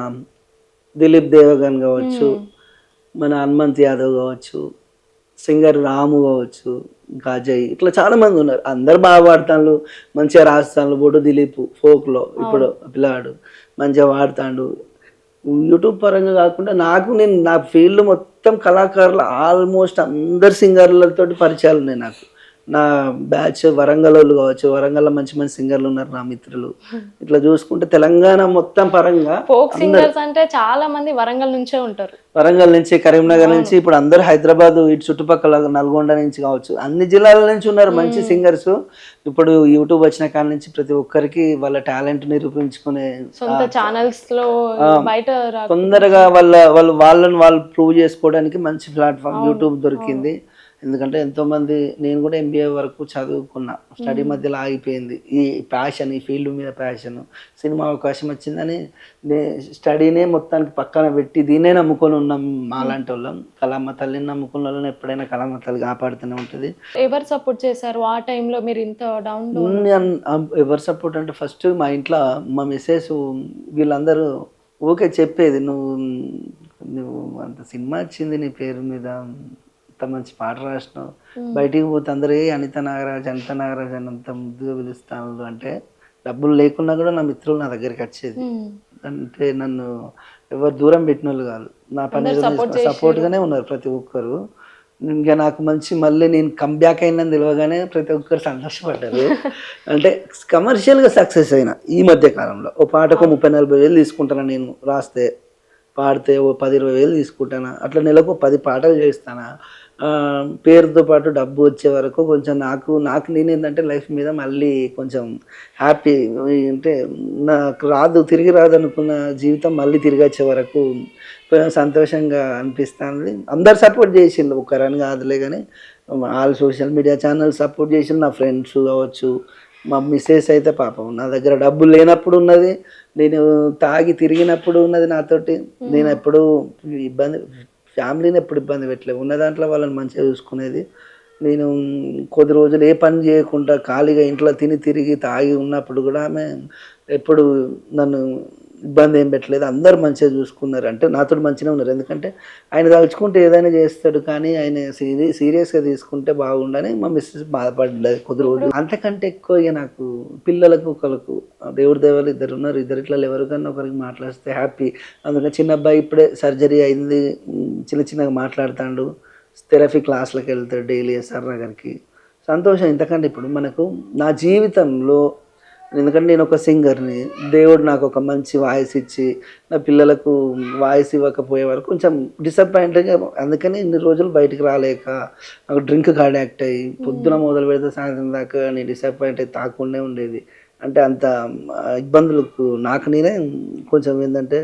దిలీప్ దేవగన్ కావచ్చు, మన హనుమంత్ యాదవ్ కావచ్చు, సింగర్ రాము కావచ్చు, ఇంకా అజయ్, ఇట్లా చాలా మంది ఉన్నారు. అందరు బాగా పాడతాను, మంచిగా రాస్తాను. బొడు దిలీప్ ఫోక్లో ఇప్పుడు పిల్లాడు మంచిగా పాడతాడు. యూట్యూబ్ పరంగా కాకుండా నేను నా ఫీల్డ్ మొత్తం కళాకారులు ఆల్మోస్ట్ అందరు సింగర్లతో పరిచయాలు ఉన్నాయి నాకు. నా బ్యాచ్ వరంగల్ వాళ్ళు కావచ్చు, వరంగల్లో మంచి మంచి సింగర్లు ఉన్నారు నా మిత్రులు. ఇట్లా చూసుకుంటే తెలంగాణ మొత్తం పరంగా ఫోక్ సింగర్స్ అంటే చాలా మంది వరంగల్ నుంచే ఉంటారు. వరంగల్ నుంచి, కరీంనగర్ నుంచి, ఇప్పుడు అందరు హైదరాబాద్ ఇటు చుట్టుపక్కల నల్గొండ నుంచి కావచ్చు, అన్ని జిల్లాల నుంచి ఉన్నారు మంచి సింగర్స్. ఇప్పుడు యూట్యూబ్ వచ్చిన కాడ నుంచి ప్రతి ఒక్కరికి వాళ్ళ టాలెంట్ నిరూపించుకునే సొంత ఛానల్స్ లో బయట తొందరగా వాళ్ళని వాళ్ళు ప్రూవ్ చేసుకోవడానికి మంచి ప్లాట్ఫామ్ యూట్యూబ్ దొరికింది. ఎందుకంటే ఎంతోమంది, నేను కూడా ఎంబీఏ వరకు చదువుకున్నా, స్టడీ మధ్యలో ఆగిపోయింది. ఈ ప్యాషన్, ఈ ఫీల్డ్ మీద ప్యాషన్, సినిమా అవకాశం వచ్చిందని స్టడీనే మొత్తానికి పక్కన పెట్టి దీన్నే నమ్ముకొని ఉన్నాం మాలాంటి వాళ్ళం. కళామ తల్లిని నమ్ముకున్న వాళ్ళని ఎప్పుడైనా కళామ తల్లి కాపాడుతూనే ఉంటుంది. ఎవరు సపోర్ట్ చేశారు ఆ టైంలో మీరు ఇంత డౌన్? ఎవరు సపోర్ట్ అంటే ఫస్ట్ మా ఇంట్లో మా మిస్సెస్ వీళ్ళందరూ ఓకే చెప్పేది, నువ్వు అంత సినిమా వచ్చింది నీ పేరు మీద, అంత మంచి పాట రాసినావు, బయటికి పోతే అందరూ అనిత నాగరాజ్ అని అంత ముద్దుగా పిలుస్తాను అంటే, డబ్బులు లేకున్నా కూడా నా మిత్రులు నా దగ్గరికి వచ్చేది. అంటే నన్ను ఎవరు దూరం పెట్టిన వాళ్ళు కాదు, నా పని సపోర్ట్గానే ఉన్నారు ప్రతి ఒక్కరు. ఇంకా నాకు మంచి మళ్ళీ నేను కంబ్యాక్ అయిందని తెలియగానే ప్రతి ఒక్కరు సంతోషపడ్డారు. అంటే కమర్షియల్గా సక్సెస్ అయినా ఈ మధ్య కాలంలో ఓ పాటకు 30-40 వేలు తీసుకుంటాను నేను, రాస్తే పాడితే ఓ 10-20 వేలు తీసుకుంటాను, అట్లా నెలకు 10 పాటలు చేస్తాను. పేరుతో పాటు డబ్బు వచ్చే వరకు కొంచెం నాకు నేనేంటంటే లైఫ్ మీద మళ్ళీ కొంచెం హ్యాపీ, అంటే నాకు తిరిగి రాదు అనుకున్న జీవితం మళ్ళీ తిరిగి వచ్చే వరకు సంతోషంగా అనిపిస్తుంది. అందరు సపోర్ట్ చేసిండు, ఒక్కరని కాదులే కానీ all social media channel support చేసిండు, నా ఫ్రెండ్స్ కావచ్చు, మా మిస్సెస్ అయితే పాపం నా దగ్గర డబ్బులు లేనప్పుడు ఉన్నది, నేను తాగి తిరిగినప్పుడు ఉన్నది నాతోటి. నేను ఎప్పుడు ఫ్యామిలీని ఎప్పుడు ఇబ్బంది పెట్టలేదు, ఉన్న దాంట్లో వాళ్ళని మంచిగా చూసుకునేది. నేను కొద్ది రోజులు ఏ పని చేయకుండా ఖాళీగా ఇంట్లో తిరిగి తాగి ఉన్నప్పుడు కూడా ఆమె ఎప్పుడు నన్ను ఇబ్బంది ఏం పెట్టలేదు, అందరు మంచిగా చూసుకున్నారు. అంటే నాతో మంచిగా ఉన్నారు, ఎందుకంటే ఆయన తలుచుకుంటే ఏదైనా చేస్తాడు, కానీ ఆయన సీరియస్గా తీసుకుంటే బాగుండని మా మిస్సెస్ బాధపడలేదు కొద్ది రోజులు. అంతకంటే ఎక్కువ ఇక నాకు పిల్లలకు ఒకరికి దేవుడి దేవాలు ఇద్దరు ఉన్నారు, ఇద్దరు ఇట్లా ఎవరికన్నా ఒకరికి మాట్లాడితే హ్యాపీ. అందుకని చిన్న అబ్బాయి ఇప్పుడే సర్జరీ అయింది, చిన్నగా మాట్లాడుతాడు, థెరపీ క్లాసులకు వెళ్తాడు డైలీ ఎస్ఆర్ నగర్కి. సంతోషం ఇంతకంటే ఇప్పుడు మనకు నా జీవితంలో. ఎందుకంటే నేను ఒక సింగర్ని, దేవుడు నాకు ఒక మంచి వాయిస్ ఇచ్చి నా పిల్లలకు వాయిస్ ఇవ్వకపోయే వరకు కొంచెం డిసప్పాయింట్గా, అందుకని ఇన్ని రోజులు బయటికి రాలేక నాకు డ్రింక్ అడిక్ట్ అయ్యి పొద్దున మొదలు పెడితే సాయంత్రం దాకా నేను డిసప్పాయింట్ అయ్యి తాకుండా ఉండేది. అంటే అంత ఇబ్బందులకు నాకు నేనే కొంచెం ఏంటంటే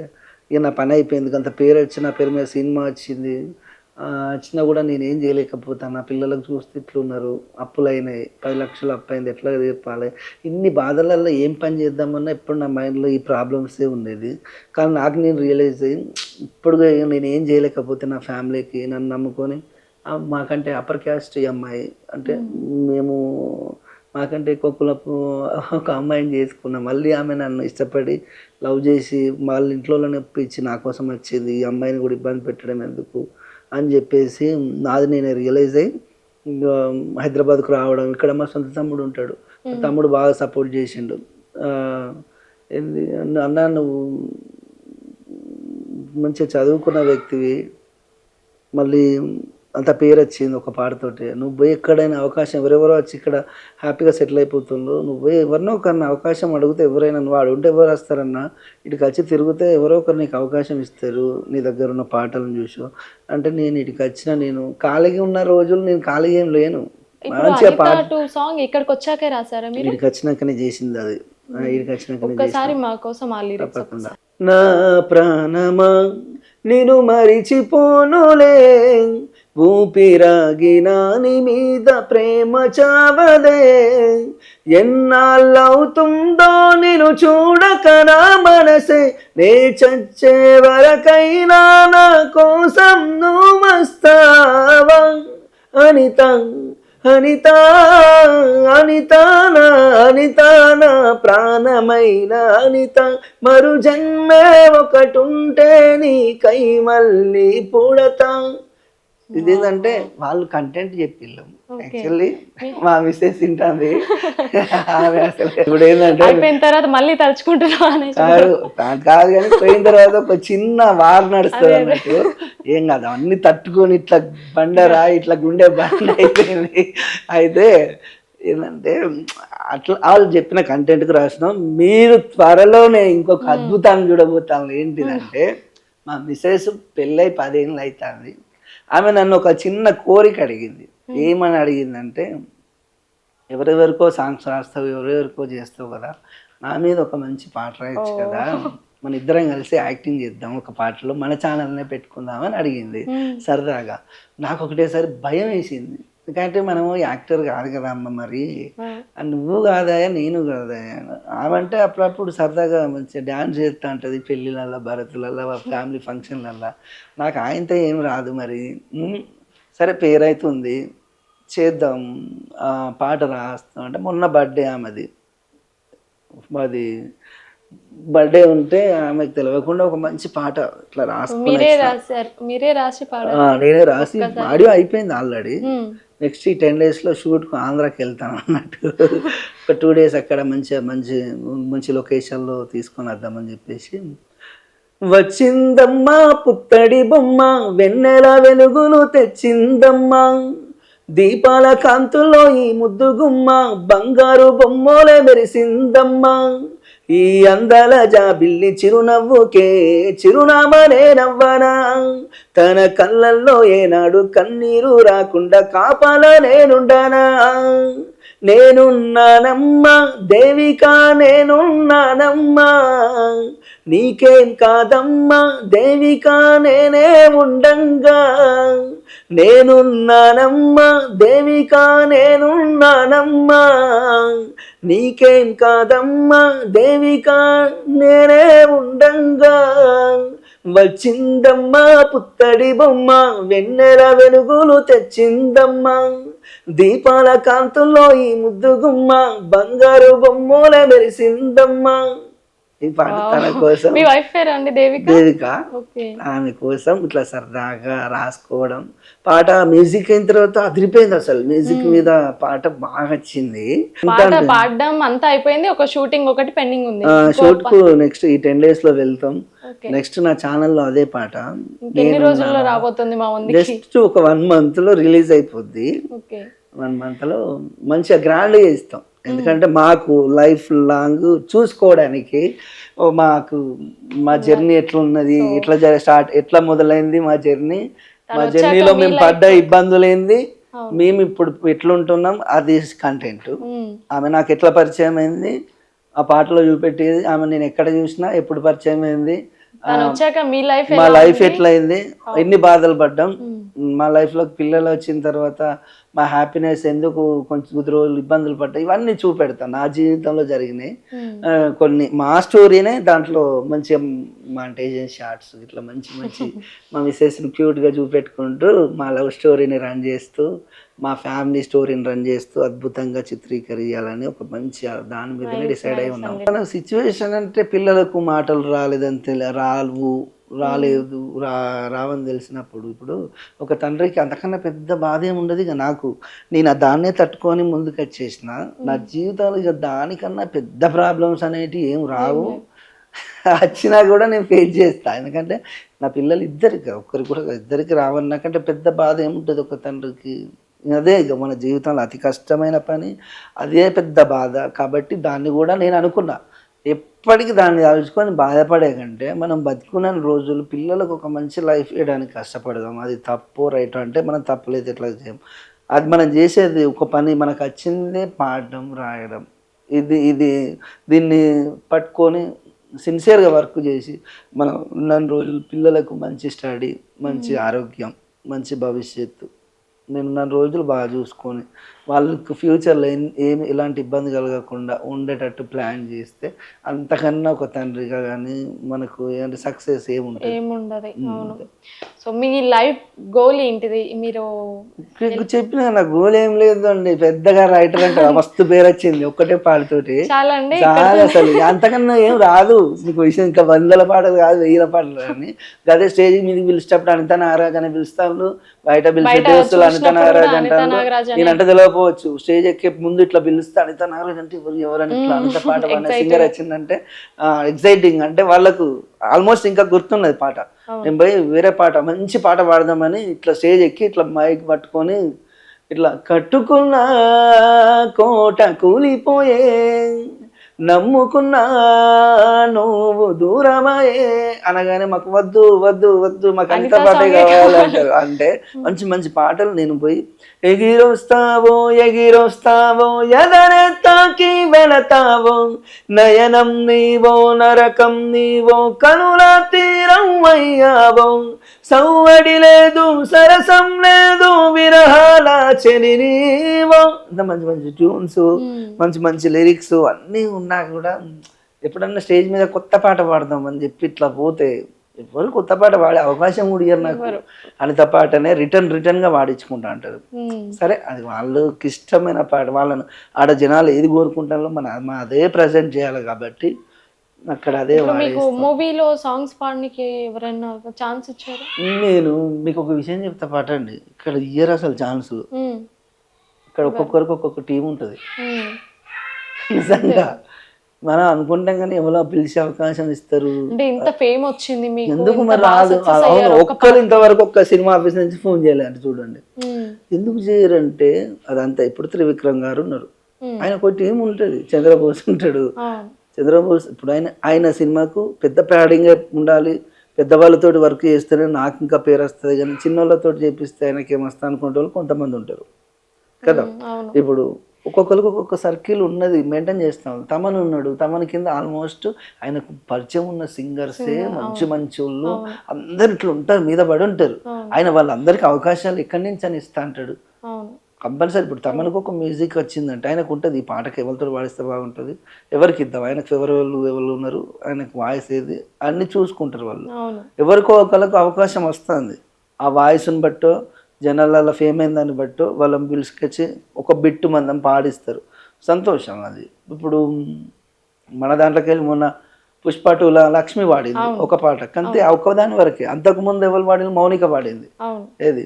ఇక నా పని అయిపోయింది, అంత పేరు వచ్చి నా పేరు మీద సినిమా వచ్చింది, వచ్చినా కూడా నేనేం చేయలేకపోతాను. నా పిల్లలకు చూస్తే ఇట్లున్నారు, అప్పులు అయినాయి, 10 లక్షలు అప్పు అయింది, ఎట్లా తీర్పాలి, ఇన్ని బాధలలో ఏం పని చేద్దామన్నా ఎప్పుడు నా మైండ్లో ఈ ప్రాబ్లమ్సే ఉండేది. కానీ నాకు నేను రియలైజ్ అయ్యి ఇప్పుడు నేను ఏం చేయలేకపోతే నా ఫ్యామిలీకి నన్ను నమ్ముకొని, మాకంటే అప్పర్ క్యాస్ట్ ఈ అమ్మాయి, అంటే మేము మాకంటే ఎక్కువ కులపు ఒక అమ్మాయిని చేసుకున్నాం. మళ్ళీ ఆమె నన్ను ఇష్టపడి లవ్ చేసి వాళ్ళ ఇంట్లో నొప్పించి నా కోసం వచ్చింది, ఈ అమ్మాయిని కూడా ఇబ్బంది పెట్టడం ఎందుకు అని చెప్పేసి నాది నేను రియలైజ్ అయ్యి ఇంకా హైదరాబాద్కు రావడం. ఇక్కడ మా సొంత తమ్ముడు ఉంటాడు, తమ్ముడు బాగా సపోర్ట్ చేసిండు. ఏంది అన్న నువ్వు మంచిగా చదువుకున్న వ్యక్తివి, మళ్ళీ అంత పేరు వచ్చింది ఒక పాటతోటి, నువ్వు పోయి ఎక్కడైనా అవకాశం ఎవరెవరో వచ్చి ఇక్కడ హ్యాపీగా సెటిల్ అయిపోతుండ్రు, నువ్వు పోయి ఎవరినో ఒకరిని అవకాశం అడిగితే ఎవరైనా నువ్వు అడుగుంటే ఎవరు వస్తారన్నా, ఇటుకి వచ్చి తిరిగితే ఎవరో ఒకరు నీకు అవకాశం ఇస్తారు నీ దగ్గర ఉన్న పాటలను చూసి అంటే. నేను ఇటుకి వచ్చిన, నేను ఖాళీగా ఉన్న రోజులు నేను ఖాళీగా ఏం లేను, మంచిగా పాట సాంగ్ ఇక్కడికి వచ్చాకే రాసారా మీరు? ఇటుకి వచ్చినాకనే చేసింది అది, ఇటుకి వచ్చినాకనే ఒక్కసారి మా కోసం ఆ లిరిక్స్ తప్పకుండా. నా ప్రాణమా నేను మరిచిపోనులే, ఊపిరాగినా నీ మీద ప్రేమ చావదే, ఎన్నాళ్ళవుతుందో నేను చూడక నా మనసే, నే చచ్చే వరకైనా నా కోసం నువ్వు వస్తావా అనిత అనిత అనిత నా అనిత నా ప్రాణమైన అనిత, మరు జన్మే ఒకటుంటే నీకై మళ్ళీ పుడతా. ఇదేంటంటే వాళ్ళు కంటెంట్ చెప్పిళ్ళం, యాక్చువల్లీ మా మిస్సెస్ తింటుంది అసలు. ఇప్పుడు ఏంటంటే అయిపోయిన తర్వాత మళ్ళీ తలుచుకుంటున్నాను కాదు కానీ పోయిన తర్వాత ఒక చిన్న వార్ నడుస్తుంది అన్నట్టు. ఏం కాదు, అన్ని తట్టుకొని ఇట్లా బండరా ఇట్లా గుండె బండ అయిపోయింది. అయితే ఏంటంటే అట్లా వాళ్ళు చెప్పిన కంటెంట్కి రాసినాం. మీరు త్వరలోనే ఇంకొక అద్భుతాన్ని చూడబోతాను. ఏంటిదంటే మా మిస్సెస్ పెళ్ళై 10 ఏళ్ళు అవుతుంది. ఆమె నన్ను ఒక చిన్న కోరిక అడిగింది. ఏమని అడిగిందంటే, ఎవరెవరికో సాంగ్స్ రాస్తావు, ఎవరెవరికో చేస్తావు కదా, నా మీద ఒక మంచి పాట రాయొచ్చు కదా, మన ఇద్దరం కలిసి యాక్టింగ్ చేద్దాం ఒక పాటలో, మన ఛానల్నే పెట్టుకుందామని అడిగింది సరదాగా. నాకు ఒకటేసారి భయం వేసింది, ఎందుకంటే మనము యాక్టర్ కాదు కదా అమ్మ, మరి నువ్వు కాదా నేను కాదా. ఆమంటే అప్పుడప్పుడు సరదాగా మంచిగా డ్యాన్స్ చేస్తూ ఉంటుంది పెళ్ళిళ్ళల్లో, భరతులల్లో, ఫ్యామిలీ ఫంక్షన్లల్లో. నాకు ఆయనతో ఏం రాదు. మరి సరే పేరు అవుతుంది చేద్దాం, పాట రాస్తాం అంటే మొన్న బర్త్డే ఆమెది, మాది బర్త్డే ఉంటే ఆమెకు తెలియకుండా ఒక మంచి పాట ఇట్లా రాసుకుని, మీరే రాసి నేనే రాసి ఆడియో అయిపోయింది ఆల్రెడీ. నెక్స్ట్ ఈ 10 డేస్లో షూట్కు ఆంధ్రాకి వెళ్తాను అన్నట్టు. ఒక 2 డేస్ అక్కడ మంచిగా మంచి మంచి లొకేషన్లో తీసుకొని వద్దామని చెప్పేసి. వచ్చిందమ్మా పుత్తడి బొమ్మ, వెన్నెల వెలుగులు తెచ్చిందమ్మా, దీపాల కాంతుల్లో ఈ ముద్దు గుమ్మ, బంగారు బొమ్మలే మెరిసిందమ్మా, ఈ అందాల జాబిల్లి చిరునవ్వుకే చిరునామనే నవ్వనా, తన కళ్ళల్లో ఏనాడు కన్నీరు రాకుండా కాపాల నేనుండనా, నేనున్నానమ్మా దేవిక నేనున్నానమ్మా, నీకేం కాదమ్మా దేవిక నేనే ఉండంగా, నేనున్నానమ్మా దేవిక నేనున్నానమ్మా, నీకేం కాదమ్మా దేవిక నేనే ఉండంగా, వచ్చిందమ్మా పుత్తడి బొమ్మ, వెన్నెల వెలుగులు తెచ్చిందమ్మా, దీపాల కాంతుల్లో ఈ ముద్దు గుమ్మ, బంగారు బొమ్మల మెరిసిందమ్మా. ఈ పాట తన కోసం, మీ వైఫ్ పేరు అండి దేవిక, ఆమె కోసం ఇట్లా సరదాగా రాసుకోవడం. పాట మ్యూజిక్ అయిన తర్వాత అదిరిపోయింది అసలు, మ్యూజిక్ మీద పాట బాగా వచ్చింది. పాడడం అంతా అయిపోయింది, ఒక షూటింగ్ ఒకటి పెండింగ్ ఉంది. షూట్ కు నెక్స్ట్ ఈ 10 డేస్ లో వెళ్తాం. నెక్స్ట్ నా ఛానల్లో అదే పాట ఎన్ని రోజుల్లో రాబోతుంది మా ముందు? జస్ట్ ఒక 1 month లో రిలీజ్ అయిపోద్ది. 1 month లో మంచిగా గ్రాండ్ గా ఇస్తాం. ఎందుకంటే మాకు లైఫ్ లాంగ్ చూసుకోవడానికి, మాకు మా జర్నీ ఎట్లా ఉన్నది, ఎట్లా మొదలైంది మా జర్నీలో మేము పడ్డ ఇబ్బందులు ఏంది, మేము ఇప్పుడు ఎట్లుంటున్నాం, అది కంటెంట్. ఆమె నాకు ఎట్లా పరిచయం అయింది ఆ పాటలో చూపెట్టేది, ఆమె నేను ఎక్కడ చూసినా ఎప్పుడు పరిచయం అయింది, మా లైఫ్ ఎట్లా అయింది, ఎన్ని బాధలు పడ్డాం, మా లైఫ్ లో పిల్లలు వచ్చిన తర్వాత మా హ్యాపీనెస్ ఎందుకు కొంచెం కొద్ది రోజులు ఇబ్బందులు పడ్డాయి, ఇవన్నీ చూపెడతాను. నా జీవితంలో జరిగినాయి కొన్ని, మా స్టోరీనే దాంట్లో మంచిగా మాంటేజన్ షార్ట్స్ ఇట్లా మంచి మంచి మా మిస్సెస్ని క్యూట్గా చూపెట్టుకుంటూ మా లవ్ స్టోరీని రన్ చేస్తూ, మా ఫ్యామిలీ స్టోరీని రన్ చేస్తూ అద్భుతంగా చిత్రీకరించాలని ఒక మంచి దాని మీదనే డిసైడ్ అయి ఉన్నాం. మన సిచ్యువేషన్ అంటే పిల్లలకు మాటలు రాలేదంతే, రాలేదు రావని తెలిసినప్పుడు ఇప్పుడు ఒక తండ్రికి అంతకన్నా పెద్ద బాధ ఏమి ఉండదు. ఇక నాకు నేను దాన్నే తట్టుకొని ముందుకు వచ్చేసిన నా జీవితంలో ఇక దానికన్నా పెద్ద ప్రాబ్లమ్స్ అనేటివి ఏం రావు. వచ్చినా కూడా నేను ఫేస్ చేస్తాను, ఎందుకంటే నా పిల్లలు ఇద్దరికి ఒక్కరికి కూడా ఇద్దరికి రావని నాకంటే పెద్ద బాధ ఏముంటుంది ఒక తండ్రికి. అదే ఇక మన జీవితంలో అతి కష్టమైన పని అదే పెద్ద బాధ. కాబట్టి దాన్ని కూడా నేను అనుకున్నా, ఎప్పటికీ దాన్ని తలుచుకొని బాధపడే కంటే మనం బతుకున్న రోజులు పిల్లలకు ఒక మంచి లైఫ్ ఇవ్వడానికి కష్టపడదాం. అది తప్పు రైట్ అంటే మనం తప్పులేదు ఎట్లా చేయం. అది మనం చేసేది ఒక పని, మనకు వచ్చిందే పాడడం రాయడం. దీన్ని పట్టుకొని సిన్సియర్గా వర్క్ చేసి మనం ఉన్న రోజులు పిల్లలకు మంచి స్టడీ, మంచి ఆరోగ్యం, మంచి భవిష్యత్తు, నేనున్న రోజులు బాగా చూసుకొని వాళ్ళకి ఫ్యూచర్లో ఏమి ఎలాంటి ఇబ్బంది కలగకుండా ఉండేటట్టు ప్లాన్ చేస్తే అంతకన్నా ఒక తండ్రిగా కానీ మనకు ఏంటి సక్సెస్ ఏముండదు. అవును. సో మీ లైఫ్ గోల్ ఏంటిది? మీరు చెప్పిన నా గోల్ ఏం లేదు అండి, పెద్దగా రైటర్ అంటే మస్తు పేరు వచ్చింది ఒక్కటే పాటతోటి చాలా అసలు అంతకన్నా ఏం రాదు. మీకు విషయం ఇంకా 100 పాటలు కాదు 1000 పాటలు అని అదే స్టేజ్ మీదకి పిలిచేటప్పుడు అనిత నాగరాజ్ అని పిలుస్తాను, బయట పిలిచే దోస్తులు అనిత నాగరాజ్ అంటారు. నేనంటే తెలియకపోవచ్చు, స్టేజ్ ఎక్కే ముందు ఇట్లా పిలుస్తా అనిత నాగరాజ్ అంటే ఎవరని ఇట్లా అనిత పాట పాడిన సింగర్ వచ్చిందంటే ఎక్సైటింగ్, అంటే వాళ్ళకు ఆల్మోస్ట్ ఇంకా గుర్తున్నది పాట. నేను పోయి వేరే పాట మంచి పాట పాడదామని ఇట్లా స్టేజ్ ఎక్కి ఇట్లా మైక్ పట్టుకొని ఇట్లా కట్టుకున్న కోట కూలిపోయే నమ్ముకున్నా నువ్వు దూరమయే అనగానే మాకు వద్దు వద్దు వద్దు మాకు అనిత పాటే కావాలంటారు. అంటే మంచి మంచి పాటలు నేను పోయి ఎగిరొస్తావో ఎగిరొస్తావో ఎదరెత్తాకి వెళతావో నయనం నీవో నరకం నీవో కనుల తీరం అయ్యావో సవ్వడి లేదు సరసం లేదు విరహాల చెలి నీవో. ఇంత మంచి మంచి ట్యూన్స్, మంచి మంచి లిరిక్స్ అన్నీ ఉన్నా కూడా ఎప్పుడన్నా స్టేజ్ మీద కొత్త పాట పాడదాం అని చెప్పి ఇట్లా పోతే ఎవరు కొత్త పాట పాడే అవకాశం కూడా ఇయ్యరు నాకు. అనిత పాటనే రిటర్న్గా పాడించుకుంటా అంటారు. సరే అది వాళ్ళకి ఇష్టమైన పాట, వాళ్ళను ఆడ జనాలు ఏది కోరుకుంటారో మనం అదే ప్రజెంట్ చేయాలి కాబట్టి అక్కడ అదే. మీకు మూవీలో సాంగ్స్ పాడడానికి ఎవరైనా ఛాన్స్ ఇచ్చారు? నేను మీకు ఒక విషయం చెప్తా పాట అండి, ఇక్కడ ఇయ్యరు అసలు ఛాన్సులు. ఇక్కడ ఒక్కొక్కరికి ఒక్కొక్క టీం ఉంటుంది నిజంగా. మనం అనుకుంటాం కానీ ఎవరో పిలిచే అవకాశం ఇస్తారు. ఇంత ఫేమ్ వచ్చింది మీకు, ఎందుకు మరి రాదు? అవును, ఒక్కరు ఇంతవరకు ఒక్క సినిమా ఆఫీస్ నుంచి ఫోన్ చేయలేదు చూడండి. ఎందుకు చేయరంటే అదంతా. ఇప్పుడు త్రివిక్రమ్ గారు ఉన్నారు, ఆయన ఒక టీం ఉంటుంది, చంద్రబోస్ ఉంటాడు. చంద్రబోస్ ఇప్పుడు ఆయన సినిమాకు పెద్ద ప్యాడింగ్ ఉండాలి, పెద్దవాళ్ళతో వర్క్ చేస్తేనే నాకు ఇంకా పేరు వస్తుంది, కానీ చిన్నోళ్ళతో చేపిస్తే ఆయనకి ఏమొస్తా అనుకునే వాళ్ళు కొంతమంది ఉంటారు కదా. ఇప్పుడు ఒక్కొక్కరికి ఒక్కొక్క సర్కిల్ ఉన్నది, మెయింటైన్ చేస్తాం. తమన్ ఉన్నాడు, తమన్ కింద ఆల్మోస్ట్ ఆయనకు పరిచయం ఉన్న సింగర్సే మంచి మంచి వాళ్ళు అందరు ఇట్లా ఉంటారు, మీద పడి ఉంటారు. ఆయన వాళ్ళందరికీ అవకాశాలు ఎక్కడి నుంచి అని ఇస్తా అంటాడు కంపల్సరీ. ఇప్పుడు తమకు ఒక మ్యూజిక్ వచ్చిందంటే ఆయనకు ఉంటుంది, ఈ పాటకి ఎవరితో పాడిస్తే బాగుంటుంది, ఎవరికి ఇద్దాం, ఆయనకు ఎవరు ఉన్నారు, ఆయనకు వాయిస్ ఏది అన్ని చూసుకుంటారు వాళ్ళు. ఎవరికో ఒకరికి అవకాశం వస్తుంది, ఆ వాయిస్ని బట్టో జనాల ఫేమ్ అయిన దాన్ని బట్టో వాళ్ళని పిలుచుకొచ్చి ఒక బిట్టు మందం పాడిస్తారు, సంతోషం అది. ఇప్పుడు మన దాంట్లోకి వెళ్ళి మొన్న పుష్ప 2 లక్ష్మి పాడింది ఒక పాట, కంతే ఒక్కదాని వరకే. అంతకుముందు ఎవరు పాడింది? మౌనిక పాడింది. ఏది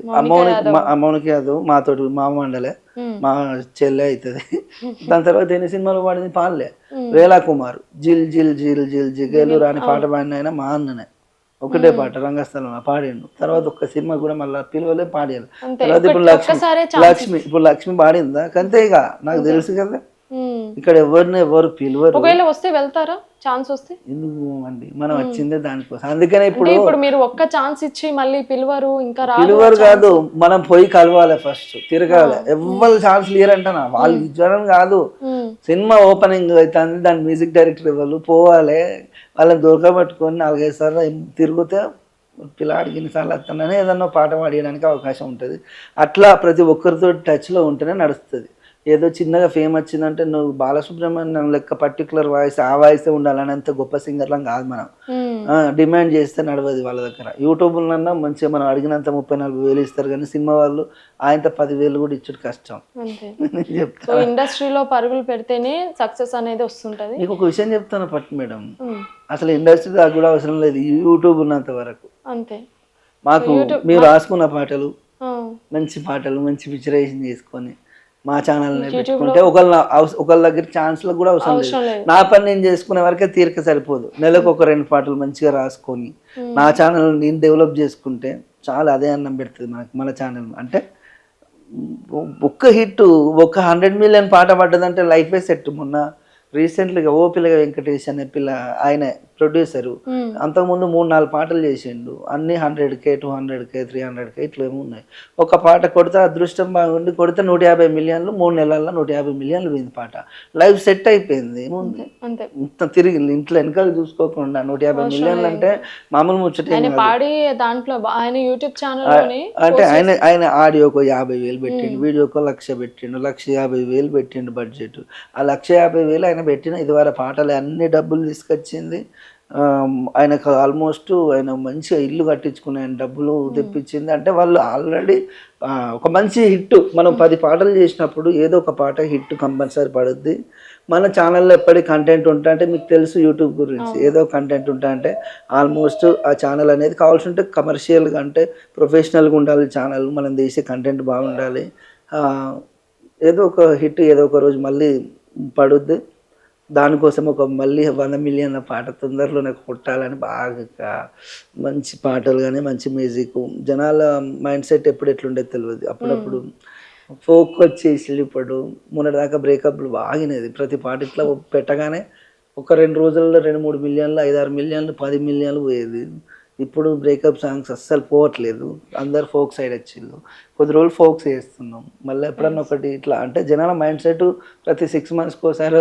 మౌనిక యాదవ్, మాతోటి మా మండలే, మా చెల్లె అవుతుంది. దాని తర్వాత ఎన్ని సినిమాలు పాడింది? పాడలే. రేలా కుమార్ జిల్ జిల్ జిల్ జిల్ జిగేలు రాని పాట పాడిన ఆయన మా అన్ననే, ఒకటే పాట రంగస్థలంలో పాడిండు. తర్వాత ఒక్క సినిమా కూడా మళ్ళీ పిలువలే పాడారు. తర్వాత ఇప్పుడు లక్ష్మి పాడిందా? కంతే ఇక నాకు తెలుసు కదా. ఇక్కడ ఎవరు పిలువరు. ఒకవేళ వస్తే వెళ్తారా? ఛాన్స్ వస్తే ఎందుకు అండి, మనం వచ్చిందే దానికోసం. అందుకనే ఇప్పుడు మీరు ఒక్క ఛాన్స్ ఇచ్చి మళ్ళీ పిలువరు, ఇంకా పిలువరు కాదు, మనం పోయి కలవాలి, ఫస్ట్ తిరగాలి. ఎవరు ఛాన్స్ లేరంటనా, వాళ్ళు ఇచ్చడం కాదు. సినిమా ఓపెనింగ్ అవుతుంది, దాని మ్యూజిక్ డైరెక్టర్ ఎవరు పోవాలి, వాళ్ళని దొరకబట్టుకొని 4-5 సార్లు తిరిగితే పిల్లాడికి ఇన్నిసార్లు వస్తానని ఏదన్నా పాట పాడడానికి అవకాశం ఉంటుంది. అట్లా ప్రతి ఒక్కరితో టచ్లో ఉంటేనే నడుస్తుంది. ఏదో చిన్నగా ఫేమ్ వచ్చిందంటే నువ్వు బాలసుబ్రహ్మణ్యం లెక్క పర్టికులర్ వాయిస్ ఆ వాయిసే ఉండాలని అంత గొప్ప సింగర్లం కాదు మనం. డిమాండ్ చేస్తే నడవదు వాళ్ళ దగ్గర. యూట్యూబ్లన్నా మంచిగా మనం అడిగినంత 30-40 ఇస్తారు, కానీ సినిమా వాళ్ళు ఆయనతో 10,000 కూడా ఇచ్చుడు కష్టం. సో ఇండస్ట్రీలో పరుగులు పెడితేనే సక్సెస్ అనేది వస్తుంటది. మీకు ఒక విషయం చెప్తాను పట్టు మేడం, అసలు ఇండస్ట్రీ దాకా కూడా అవసరం లేదు, యూట్యూబ్ ఉన్నంత వరకు అంతే. మాకు మీరు రాసుకున్న పాటలు, మంచి పాటలు, మంచి పిక్చరైజేషన్ చేసుకొని మా ఛానల్ని పెట్టుకుంటే ఒకళ్ళ దగ్గర ఛాన్స్లకు కూడా అవసరం లేదు. నా పని నేను చేసుకునే వరకే తీరిక సరిపోదు. నెలకు ఒక 2 పాటలు మంచిగా రాసుకొని నా ఛానల్ నేను డెవలప్ చేసుకుంటే చాలా, అదే అన్నం పెడుతుంది మనకి మన ఛానల్. అంటే ఒక్క హిట్, ఒక 100 మిలియన్ పాట పడ్డదంటే లైఫే సెట్. మొన్న రీసెంట్లీగా ఓ పిల్లగా వెంకటేష్ అనే పిల్ల, ఆయన ప్రొడ్యూసరు, అంతకుముందు 3-4 పాటలు చేసిండు, అన్ని 100K 200K 300K ఇట్లా ఏమో ఉన్నాయి. ఒక పాట కొడితే అదృష్టం బాగుండి కొడితే 150 మిలియన్లు, 3 నెలల్లో 150 మిలియన్లు పోయింది పాట. లైఫ్ సెట్ అయిపోయింది. మొత్తం తిరిగి ఇంట్లో వెనకాల చూసుకోకుండా 150 మిలియన్లు అంటే మామూలు ముచ్చట. అంటే ఆయన ఆడియోకు 50,000 పెట్టిండు, వీడియోకు 1,00,000 పెట్టిండు, 1,50,000 పెట్టిండు బడ్జెట్. ఆ 150,000 ఆయన పెట్టిన ఇదివరకు పాటలు అన్ని డబ్బులు తీసుకొచ్చింది. ఆయనకు ఆల్మోస్ట్ ఆయన మంచిగా ఇల్లు కట్టించుకునే డబ్బులు తెప్పించింది. అంటే వాళ్ళు ఆల్రెడీ ఒక మంచి హిట్. మనం 10 పాటలు చేసినప్పుడు ఏదో ఒక పాట హిట్ కంపల్సరీ పడుద్ది. మన ఛానల్లో ఎప్పటి కంటెంట్ ఉంటా అంటే మీకు తెలుసు, యూట్యూబ్ గురించి ఏదో కంటెంట్ ఉంటా అంటే ఆల్మోస్ట్ ఆ ఛానల్ అనేది కావాల్సి ఉంటే కమర్షియల్గా అంటే ప్రొఫెషనల్గా ఉండాలి ఛానల్, మనం తీసే కంటెంట్ బాగుండాలి. ఏదో ఒక హిట్ ఏదో ఒక రోజు మళ్ళీ పడుద్ది. దానికోసం ఒక మళ్ళీ 100 మిలియన్ పాట తొందరలోనే కొట్టాలని బాగా మంచి పాటలు కానీ మంచి మ్యూజిక్. జనాల మైండ్ సెట్ ఎప్పుడు ఎట్లుండేది తెలియదు. అప్పుడప్పుడు ఫోక్ వచ్చేసి ఇప్పుడు మొన్నటిదాకా బ్రేకప్లు బాగినది. ప్రతి పాట ఇట్లా పెట్టగానే ఒక 2 రోజుల్లో 2-3 మిలియన్లు, 5-6 మిలియన్లు, 10 మిలియన్లు పోయేది. ఇప్పుడు బ్రేకప్ సాంగ్స్ అస్సలు పోవట్లేదు, అందరు ఫోక్ సైడ్ వచ్చిండు. కొద్ది రోజులు ఫోక్స్ చేస్తున్నాం, మళ్ళీ ఎప్పుడన్నా ఒకటి ఇట్లా. అంటే జనాల మైండ్ సెట్ ప్రతి 6 మంత్స్కి ఒకసారి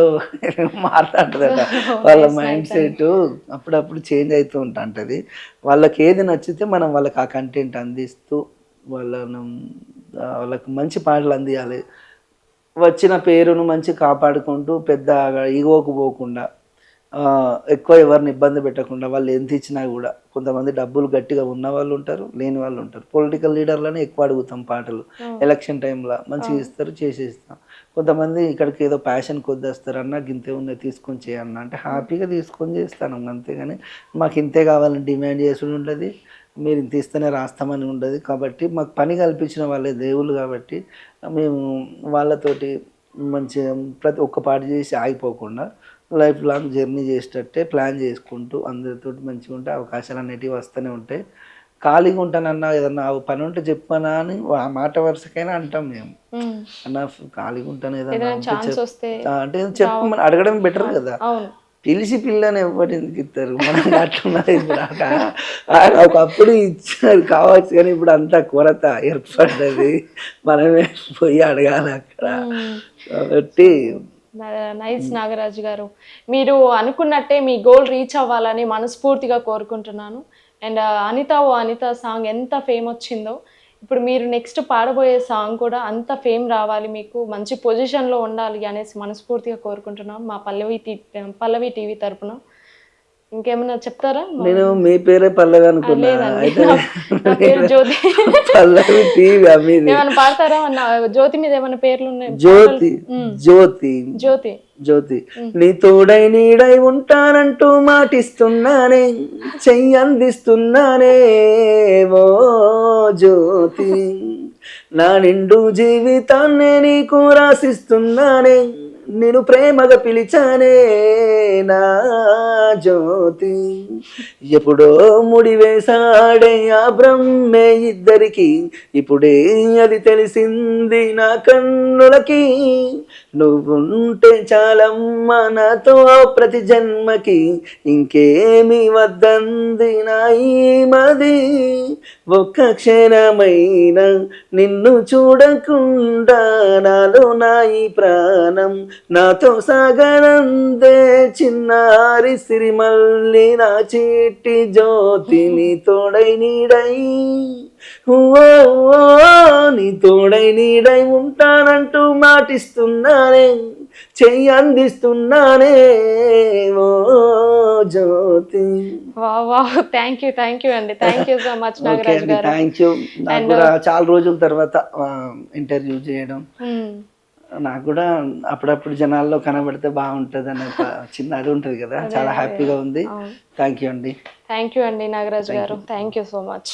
మాట్లాడుతుందట. వాళ్ళ మైండ్ సెట్ అప్పుడప్పుడు చేంజ్ అవుతూ ఉంటుంది. వాళ్ళకి ఏది నచ్చితే మనం వాళ్ళకి ఆ కంటెంట్ అందిస్తూ వాళ్ళకి మంచి పాటలు అందియాలి. వచ్చిన పేరును మంచి కాపాడుకుంటూ పెద్ద ఈగోకు పోకుండా, ఎక్కువ ఎవరిని ఇబ్బంది పెట్టకుండా, వాళ్ళు ఎంత ఇచ్చినా కూడా. కొంతమంది డబ్బులు గట్టిగా ఉన్న వాళ్ళు ఉంటారు, లేని వాళ్ళు ఉంటారు. పొలిటికల్ లీడర్లని ఎక్కువ అడుగుతాం పాటలు, ఎలక్షన్ టైంలో మంచిగా ఇస్తారు, చేసేస్తాం. కొంతమంది ఇక్కడికి ఏదో ప్యాషన్ కొద్ది వస్తారు, అన్న గింతే ఉన్నాయి తీసుకొని చేయన్న అంటే హ్యాపీగా తీసుకొని చేస్తాను. అంతేగాని మాకు ఇంతే కావాలని డిమాండ్ చేసుడు ఉండదు, మీరు ఇంత ఇస్తేనే రాస్తామని ఉండదు. కాబట్టి మాకు పని కల్పించిన వాళ్ళే దేవుళ్ళు, కాబట్టి మేము వాళ్ళతోటి మంచిగా ప్రతి ఒక్క పాట చేసి ఆగిపోకుండా లైఫ్ లాంగ్ జర్నీ చేసేటట్టే ప్లాన్ చేసుకుంటూ అందరితో మంచిగా ఉంటే అవకాశాలు అనేటివి వస్తూనే ఉంటాయి. ఖాళీగా ఉంటానన్నా ఏదన్నా పని ఉంటే చెప్పనా అని ఆ మాట వరుసకైనా అంటాం మేము. అన్న ఖాళీగా ఉంటాను ఏదన్నా అంటే చెప్పమని అడగడం బెటర్ కదా. పిలిచి పిల్లని ఎవరు ఎందుకు ఇస్తారు, మనం అట్లున్నది. ఇప్పుడు ఒకప్పుడు ఇచ్చారు కావచ్చు, కానీ ఇప్పుడు అంతా కొరత ఏర్పడ్డది, మనమే పోయి అడగాలి అక్కడ. కాబట్టి నైస్ నాగరాజు గారు, మీరు అనుకున్నట్టే మీ గోల్ రీచ్ అవ్వాలని మనస్ఫూర్తిగా కోరుకుంటున్నాను. అండ్ అనిత సాంగ్ ఎంత ఫేమ్ వచ్చిందో, ఇప్పుడు మీరు నెక్స్ట్ పాడబోయే సాంగ్ కూడా అంత ఫేమ్ రావాలి, మీకు మంచి పొజిషన్లో ఉండాలి అనేసి మనస్ఫూర్తిగా కోరుకుంటున్నాం మా పల్లవి టీవీ తరపున. ఇంకేమైనా చెప్తారా? నేను మీ పేరే పల్లవి అనుకున్నా, జ్యోతి. పల్లవి టీవీ ఏమైనా పాడతారా? జ్యోతి మీద ఏమైనా పేర్లు ఉన్నాయి? జ్యోతి నీ తోడై నీడై ఉంటానంటూ మాటిస్తున్నానే, చెయ్యి అందిస్తున్నానే ఓ జ్యోతి, నా నిండు జీవితాన్నే నీకు రాసిస్తున్నానే, నేను ప్రేమగా పిలిచానే నా జ్యోతి. ఎప్పుడో ముడివేశాడే ఆ బ్రహ్మే ఇద్దరికి, ఇప్పుడే అది తెలిసింది నా కన్నులకి, నువ్వుంటే చాలమ్మా నాతో ప్రతి జన్మకి, ఇంకేమి వద్దంది నా ఈ మది, ఒక్క క్షణమైనా నిన్ను చూడకుండా నాలో నా ఈ ప్రాణం నాతో సాగనందే, చిన్నారి సిరిమల్లి నా చీటి జ్యోతిని తోడై నీడై, నీ తోడై నీడై ఉంటానంటూ మాట మాటిస్తున్నానే చెయ్యి అందిస్తున్నానే ఓ జ్యోతి. వా థ్యాంక్ యూ అండి, thank you so much okay Nagaraju అండి, గారు. Thank you. నాకు కూడా చాలా రోజుల తర్వాత ఇంటర్వ్యూ చేయడం, నాకు కూడా అప్పుడప్పుడు జనాల్లో కనబడితే బాగుంటుంది అనే ఒక చిన్న అది ఉంటుంది కదా, చాలా హ్యాపీగా ఉంది. థ్యాంక్ యూ అండి. థ్యాంక్ యూ అండి నాగరాజు గారు, థ్యాంక్ యూ సో మచ్.